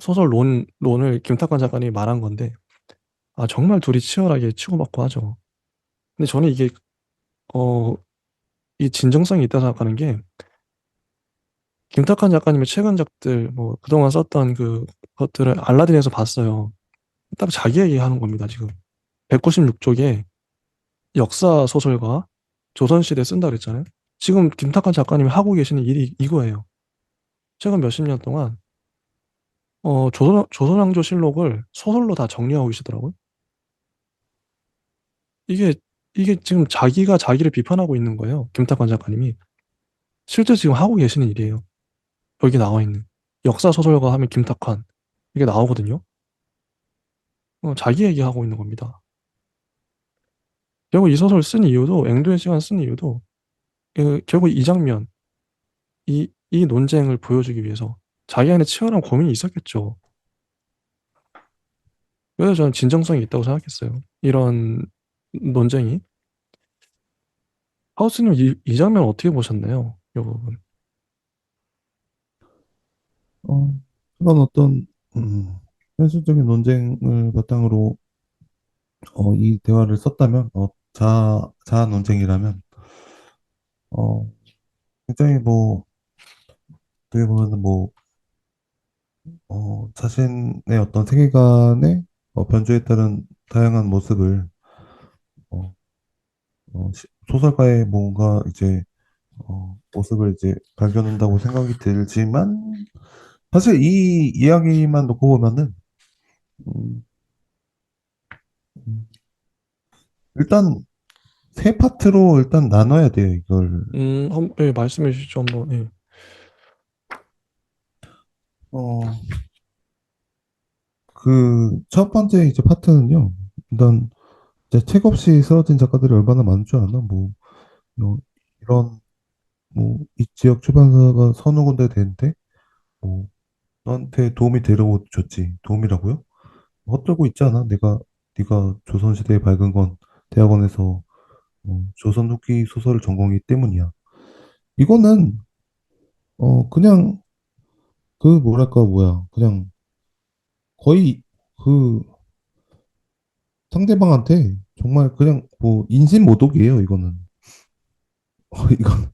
소설론을 김탁관 작가님이 말한 건데, 아, 정말 둘이 치열하게 치고받고 하죠. 근데 저는 이게, 어, 이 진정성이 있다 생각하는 게, 김탁한 작가님의 최근작들, 뭐, 그동안 썼던 것들을 알라딘에서 봤어요. 딱 자기 얘기하는 겁니다, 지금. 196쪽에 역사 소설가 조선시대 쓴다 그랬잖아요. 지금 김탁한 작가님이 하고 계시는 일이 이거예요. 최근 몇십 년 동안, 조선왕조실록을 소설로 다 정리하고 계시더라고요. 이게, 이게 지금 자기가 자기를 비판하고 있는 거예요. 김탁관 작가님이. 실제 지금 하고 계시는 일이에요. 여기 나와 있는. 역사 소설가 하면 김탁환. 이게 나오거든요. 자기 얘기하고 있는 겁니다. 결국 이 소설 쓴 이유도, 앵두의 시간 쓴 이유도 결국 이 장면, 이 논쟁을 보여주기 위해서 자기 안에 치열한 고민이 있었겠죠. 그래서 저는 진정성이 있다고 생각했어요. 이런 논쟁이. 하우스님 이 장면 어떻게 보셨나요? 이 부분. 그런 어떤 현실적인 논쟁을 바탕으로 이 대화를 썼다면, 자아 논쟁이라면, 어, 굉장히 뭐, 어떻게 보면 뭐, 자신의 어떤 세계관에 변주에 따른 다양한 모습을, 어, 소설가의 뭔가 이제, 모습을 이제 발견한다고 생각이 들지만, 사실 이 이야기만 놓고 보면은, 음, 음, 일단 세 파트로 일단 나눠야 돼요, 이걸. 예, 말씀해 주시죠, 한번. 예. 어, 그 첫 번째 이제 파트는요. 일단 이제 책 없이 쓰러진 작가들이 얼마나 많은 줄 아나? 뭐, 이런 뭐 이 지역 출판사가 서너 군데 되는데 뭐 너한테 도움이 되려고 줬지. 도움이라고요? 헛되고 있지 않아? 네가 조선시대에 밝은 건 대학원에서 조선 후기 소설을 전공이기 때문이야. 이거는 그냥 그 뭐랄까 뭐야 그냥 거의 그 상대방한테 정말 그냥 뭐 인신모독이에요, 이거는. 이건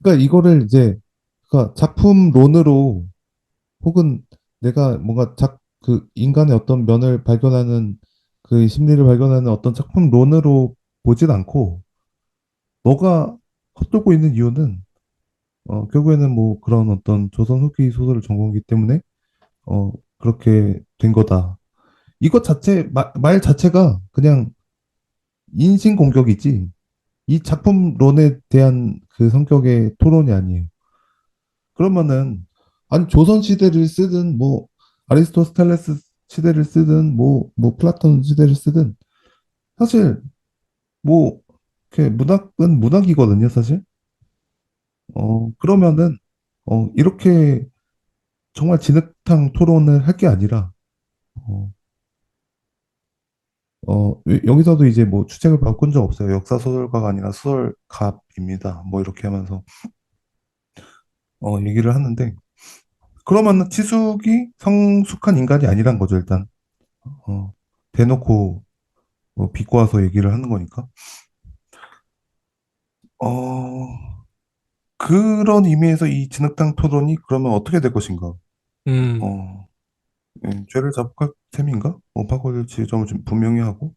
그러니까 이거를 이제 그러니까 작품론으로 혹은 내가 뭔가 그 인간의 어떤 면을 발견하는 그 심리를 발견하는 어떤 작품론으로 보진 않고 너가 헛돌고 있는 이유는 결국에는 뭐 그런 어떤 조선 후기 소설을 전공하기 때문에 그렇게 된 거다. 이것 자체 말 자체가 그냥 인신 공격이지 이 작품론에 대한 그 성격의 토론이 아니에요. 그러면은 아니 조선 시대를 쓰든 뭐 아리스토텔레스 시대를 쓰든 뭐 플라톤 시대를 쓰든 사실 뭐 이렇게 문학은 문학이거든요, 사실. 그러면은 이렇게 정말 진흙탕 토론을 할 게 아니라 어, 여기서도 이제 뭐 주책을 바꾼 적 없어요. 역사 소설가가 아니라 소설가입니다. 뭐 이렇게 하면서 얘기를 하는데 그러면은 치숙이 성숙한 인간이 아니란 거죠, 일단. 어, 대놓고 비꼬아서 얘기를 하는 거니까. 어, 그런 의미에서 이 진흙탕 토론이 그러면 어떻게 될 것인가? 음, 어, 죄를 자복할 셈인가? 파고들 지점을 좀 분명히 하고,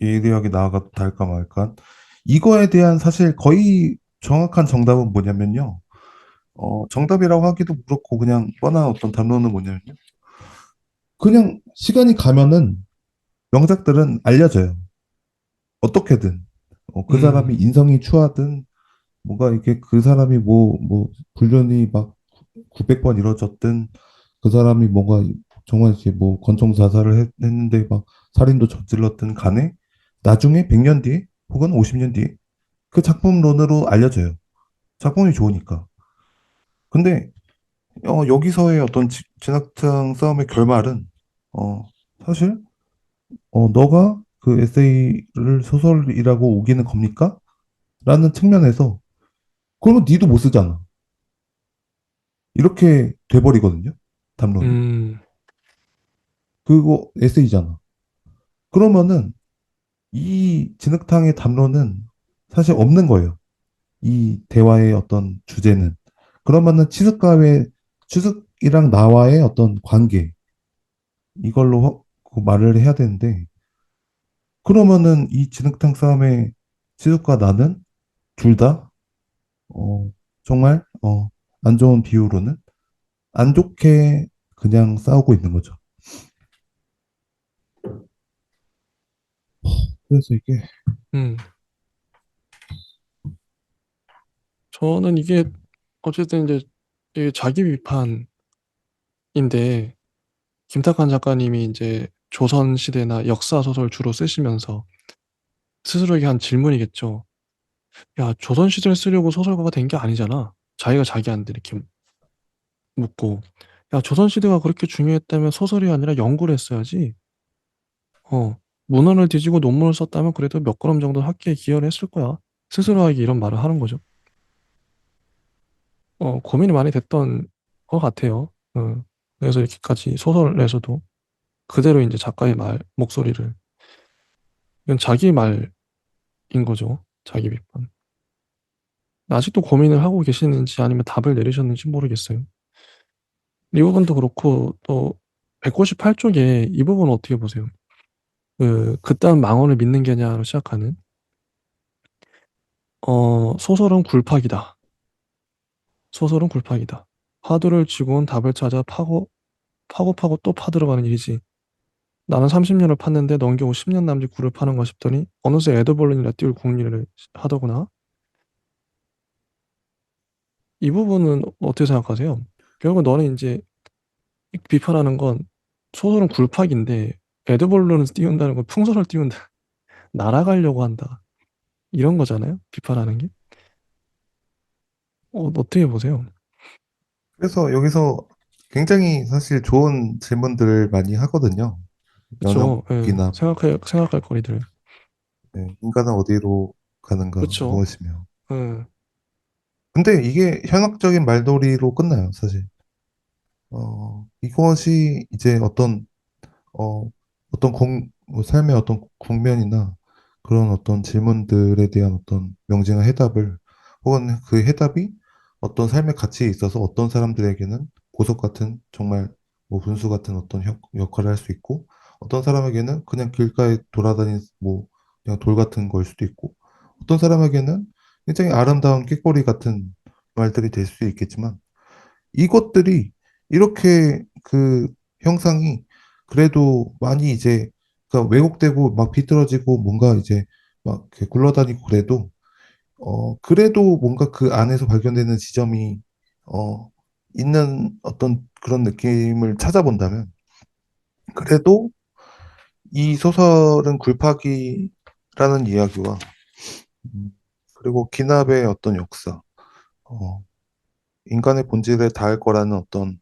예리하게 나아가도 달까 말까. 이거에 대한 사실 거의 정확한 정답은 뭐냐면요. 정답이라고 하기도 그렇고, 그냥 뻔한 어떤 담론은 뭐냐면요. 그냥 시간이 가면은 명작들은 알려져요. 어떻게든. 그 사람이 음, 인성이 추하든, 뭔가 이게 그 사람이 불륜이 막 900번 이루어졌든, 그 사람이 뭔가 정말 이렇게 뭐 권총 자살을 했는데 막 살인도 저질렀든 간에, 나중에 100년 뒤에, 혹은 50년 뒤에, 그 작품론으로 알려져요. 작품이 좋으니까. 근데, 여기서의 어떤 진학장 싸움의 결말은, 어, 사실, 너가 그 에세이를 소설이라고 우기는 겁니까? 라는 측면에서 그러면 니도 못 쓰잖아. 이렇게 돼버리거든요. 담론이. 음, 그거 에세이잖아. 그러면은 이 진흙탕의 담론은 사실 없는 거예요. 이 대화의 어떤 주제는. 그러면은 치숙이랑 나와의 어떤 관계 이걸로 그 말을 해야 되는데 그러면은 이 진흙탕 싸움의 치숙과 나는 둘 다 정말 안 좋은 비유로는 안 좋게 그냥 싸우고 있는 거죠. 그래서 이게 음. 저는 이게 어쨌든 이제 이게 자기 비판인데 김탁한 작가님이 이제 조선 시대나 역사 소설 주로 쓰시면서 스스로에게 한 질문이겠죠. 야, 조선시대를 쓰려고 소설가가 된 게 아니잖아. 자기가 자기한테 이렇게 묻고. 야, 조선시대가 그렇게 중요했다면 소설이 아니라 연구를 했어야지. 어, 문헌을 뒤지고 논문을 썼다면 그래도 몇 걸음 정도 학계에 기여를 했을 거야. 스스로에게 이런 말을 하는 거죠. 고민이 많이 됐던 것 같아요. 그래서 이렇게까지 소설에서도 그대로 이제 작가의 목소리를. 이건 자기 말인 거죠. 자기 비판. 아직도 고민을 하고 계시는지 아니면 답을 내리셨는지 모르겠어요. 이 부분도 그렇고 또 198쪽에 이 부분은 어떻게 보세요? 그딴 망언을 믿는 게냐로 시작하는 소설은 굴팍이다. 소설은 굴팍이다. 화두를 쥐고 온 답을 찾아 파고 또 파들어가는 일이지. 나는 30년을 팠는데 넘겨고 10년 남짓 굴을 파는가 싶더니 어느새 에드벌룬이라 띄울 궁리를 하더구나. 이 부분은 어떻게 생각하세요? 결국 너는 이제 비판하는 건 소설은 굴팍인데 에드벌룬을 띄운다는 건 풍선을 띄운다. 날아가려고 한다. 이런 거잖아요. 비판하는 게. 어떻게 보세요? 그래서 여기서 굉장히 사실 좋은 질문들을 많이 하거든요. 그렇죠. 예. 영역이나 생각할 거리들. 네, 인간은 어디로 가는가, 그렇죠. 무엇이며. 예. 근데 이게 현학적인 말놀이로 끝나요, 사실. 이것이 이제 어, 뭐 삶의 어떤 국면이나 그런 어떤 질문들에 대한 어떤 명징한 해답을, 혹은 그 해답이 어떤 삶의 가치에 있어서 어떤 사람들에게는 보석 같은, 정말 뭐 분수 같은 어떤 역할을 할 수 있고, 어떤 사람에게는 그냥 길가에 돌아다니는 뭐 그냥 돌 같은 걸 수도 있고, 어떤 사람에게는 굉장히 아름다운 꾀꼬리 같은 말들이 될 수 있겠지만, 이것들이 이렇게 그 형상이 그래도 많이 이제 그러니까 왜곡되고 막 비뚤어지고 뭔가 이제 막 이렇게 굴러다니고 그래도 그래도 뭔가 그 안에서 발견되는 지점이 어 있는 어떤 그런 느낌을 찾아본다면, 그래도 이 소설은 굴팍이라는 이야기와 음, 그리고 기납의 어떤 역사, 어, 인간의 본질에 닿을 거라는 어떤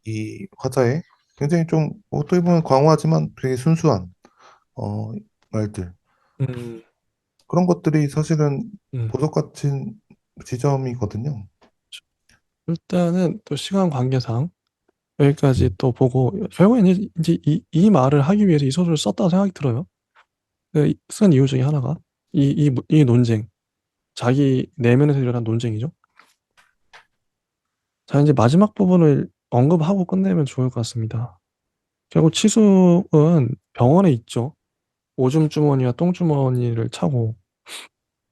이 화자의 굉장히 좀 어떻게 보면 광활하지만 되게 순수한 어, 말들, 음, 그런 것들이 사실은 음. 보석 같은 지점이거든요. 일단은 또 시간 관계상 여기까지 또 보고 결국에 이제 이 말을 하기 위해서 이 소설을 썼다고 생각이 들어요. 쓴 이유 중에 하나가 이 논쟁, 자기 내면에서 일어난 논쟁이죠. 자, 이제 마지막 부분을 언급하고 끝내면 좋을 것 같습니다. 결국 치숙은 병원에 있죠. 오줌 주머니와 똥 주머니를 차고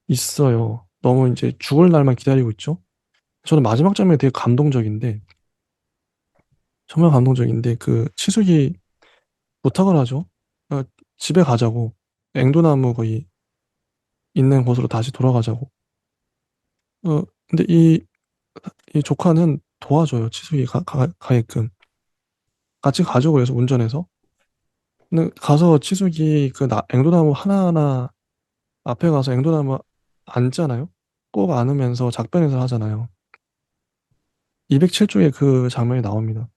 있어요. 너무 이제 죽을 날만 기다리고 있죠. 저는 마지막 장면이 되게 감동적인데, 정말 감동적인데, 그 치숙이 부탁을 하죠. 어, 집에 가자고. 앵두나무 거기 있는 곳으로 다시 돌아가자고. 근데 이 조카는 도와줘요. 치숙이 가게끔. 같이 가죠. 그래서 운전해서. 근데 가서 치숙이 앵두나무 하나하나 앞에 가서 앵두나무 앉잖아요. 꼭 안으면서 작별인사를 하잖아요. 207쪽에 그 장면이 나옵니다.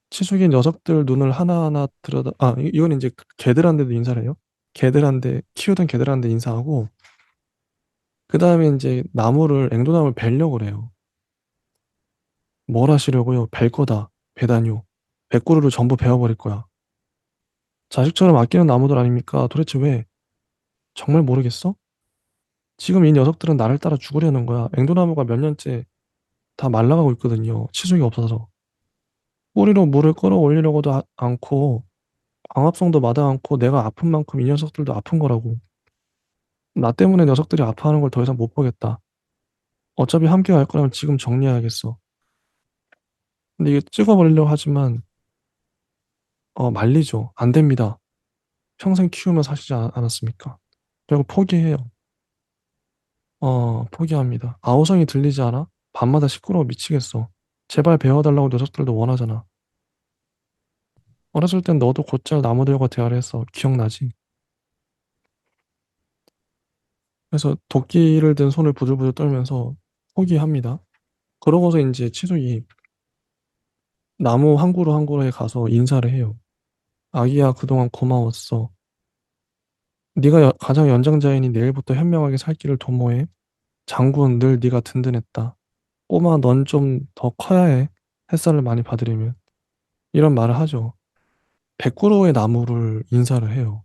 치숙이 녀석들 눈을 하나하나 이건 이제 개들한테도 인사를 해요. 키우던 개들한테 인사하고, 그 다음에 이제 앵두나무를 베려고 그래요. 뭘 하시려고요? 벨 거다. 배다뇨. 배꾸르를 전부 베어버릴 거야. 자식처럼 아끼는 나무들 아닙니까? 도대체 왜? 정말 모르겠어? 지금 이 녀석들은 나를 따라 죽으려는 거야. 앵두나무가 몇 년째 다 말라가고 있거든요. 치숙이 없어서. 뿌리로 물을 끌어올리려고도 않고, 광합성도 마다 않고, 내가 아픈 만큼 이 녀석들도 아픈 거라고. 나 때문에 녀석들이 아파하는 걸 더 이상 못 보겠다. 어차피 함께 갈 거라면 지금 정리해야겠어. 근데 이게 찍어버리려고 하지만 말리죠. 안 됩니다. 평생 키우며 사시지 않았습니까? 결국 포기해요. 포기합니다. 아우성이 들리지 않아? 밤마다 시끄러워 미치겠어. 제발 배워달라고 녀석들도 원하잖아. 어렸을 땐 너도 곧잘 나무들과 대화를 했어. 기억나지? 그래서 도끼를 든 손을 부들부들 떨면서 포기합니다. 그러고서 이제 치숙이 나무 한 그루 한 그루에 가서 인사를 해요. 아기야, 그동안 고마웠어. 네가 가장 연장자이니 내일부터 현명하게 살 길을 도모해. 장군 늘 네가 든든했다. 꼬마 넌 좀 더 커야 해. 햇살을 많이 받으려면. 이런 말을 하죠. 100그루의 나무를 인사를 해요.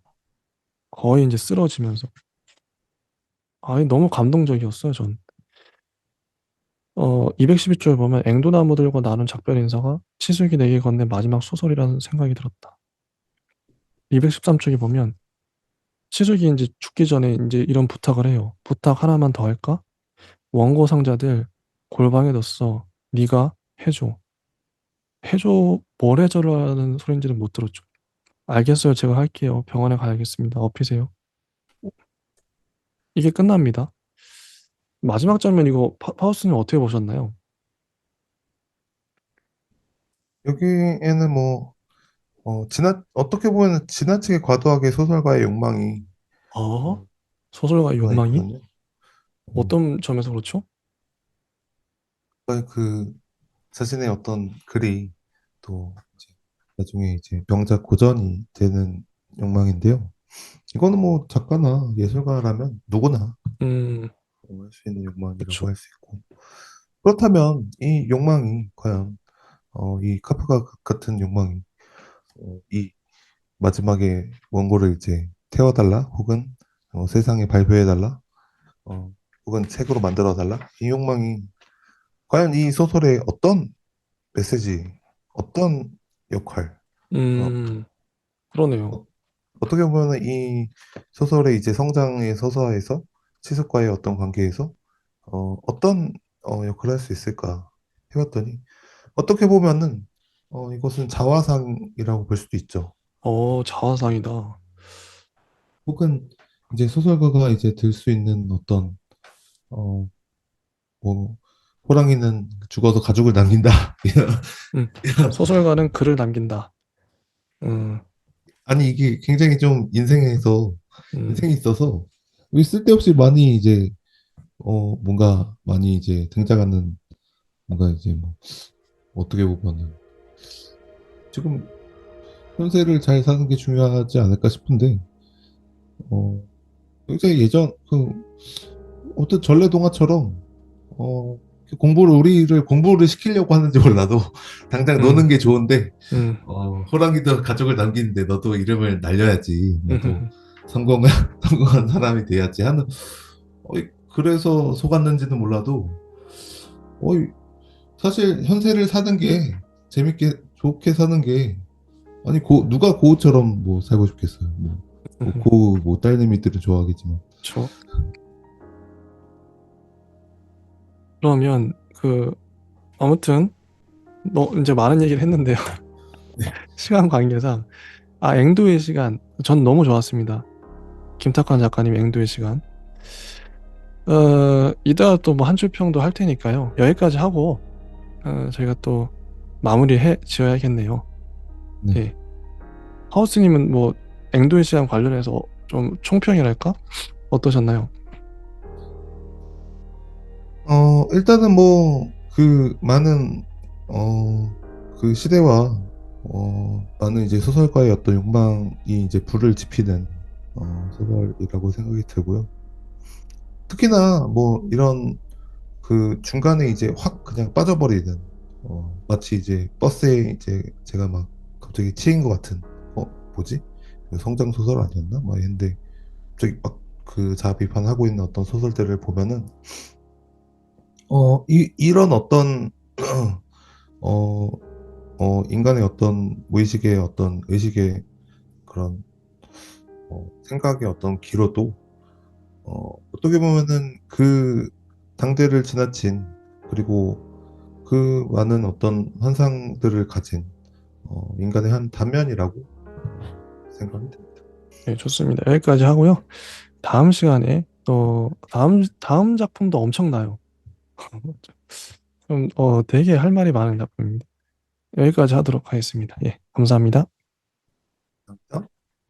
거의 이제 쓰러지면서. 아이, 너무 감동적이었어요, 전. 212쪽에 보면 앵두나무들과 나눈 작별 인사가 치숙이 내게 건넨 마지막 소설이라는 생각이 들었다. 213쪽에 보면 치숙이 이제 죽기 전에 이제 이런 부탁을 해요. 부탁 하나만 더 할까? 원고 상자들 골방에 뒀어. 네가 해줘. 해줘, 뭘 해줘라는 소린지는 못 들었죠. 알겠어요. 제가 할게요. 병원에 가야겠습니다. 업히세요. 이게 끝납니다. 마지막 장면 이거 파우스님 어떻게 보셨나요? 여기에는 어떻게 보면 지나치게 과도하게 소설가의 욕망이 어? 어, 소설가 하나 욕망이? 있거든요. 음, 어떤 점에서 그렇죠? 그러니까 그 자신의 어떤 글이 또 이제 나중에 이제 명작 고전이 되는 욕망인데요. 이거는 뭐 작가나 예술가라면 누구나 음, 할 수 있는 욕망이라고 그쵸. 할 수 있고. 그렇다면 이 욕망이 과연 이 카프가 같은 욕망이 이 마지막에 원고를 이제 태워달라 혹은 세상에 발표해달라 어, 혹은 책으로 만들어달라 이 욕망이 과연 이 소설의 어떤 메시지 어떤 역할 어, 음, 그러네요. 어, 어떻게 보면 이 소설의 이제 성장의 서사에서 치석과의 어떤 관계에서 어떤 역할을 할 수 있을까 해봤더니 어떻게 보면은 이것은 자화상이라고 볼 수도 있죠. 자화상이다. 혹은 이제 소설가가 이제 들 수 있는 어떤 어, 뭐 호랑이는 죽어서 가죽을 남긴다. 음, 이런, 소설가는 글을 남긴다. 어, 음, 아니 이게 굉장히 좀 인생에서 음, 인생이 있어서 왜 쓸데없이 많이 이제 뭔가 많이 이제 등장하는 뭔가 이제 뭐 어떻게 보면은 지금 현세를 잘 사는 게 중요하지 않을까 싶은데 어 굉장히 예전 그 어떤 전래동화처럼 어 우리를 공부를 시키려고 하는지 몰라도 당장 음, 노는 게 좋은데 음, 호랑이도 가족을 남기는데 너도 이름을 날려야지 너도 음. 성공한 성공한 사람이 돼야지 하는 그래서 속았는지는 몰라도 어이 사실 현세를 사는 게 재밌게 좋게 사는 게 아니 누가 고우처럼 뭐 살고 싶겠어요. 고우 뭐 딸내미들은 좋아하겠지만. 그쵸. 그러면 아무튼 이제 많은 얘기를 했는데요. 네. 시간 관계상 앵두의 시간 전 너무 좋았습니다. 김탁환 작가님 앵두의 시간. 이따가 또 뭐 한 줄 평도 할 테니까요. 여기까지 하고 저희가 또 마무리해 지어야겠네요. 네. 예. 하우스님은 뭐 앵두의 시간 관련해서 좀 총평이랄까? 어떠셨나요? 일단은 뭐 그 많은 그 시대와 많은 이제 소설가의 어떤 욕망이 이제 불을 지피는 소설이라고 생각이 들고요. 특히나 뭐 이런 그 중간에 이제 확 그냥 빠져버리는 마치 이제 버스에 이제 제가 막 갑자기 치인 것 같은 뭐지? 그 성장 소설 아니었나? 막 했는데 갑자기 막 그 자아 비판하고 있는 어떤 소설들을 보면은 이런 어떤 어, 인간의 어떤 무의식의 어떤 의식의 그런 생각의 어떤 기로도 어떻게 보면은 그 당대를 지나친 그리고 그 많은 어떤 환상들을 가진 인간의 한 단면이라고 생각이 듭니다. 네, 좋습니다. 여기까지 하고요. 다음 시간에 또 다음 작품도 엄청나요. 좀 되게 할 말이 많은 작품입니다. 여기까지 하도록 하겠습니다. 예, 감사합니다.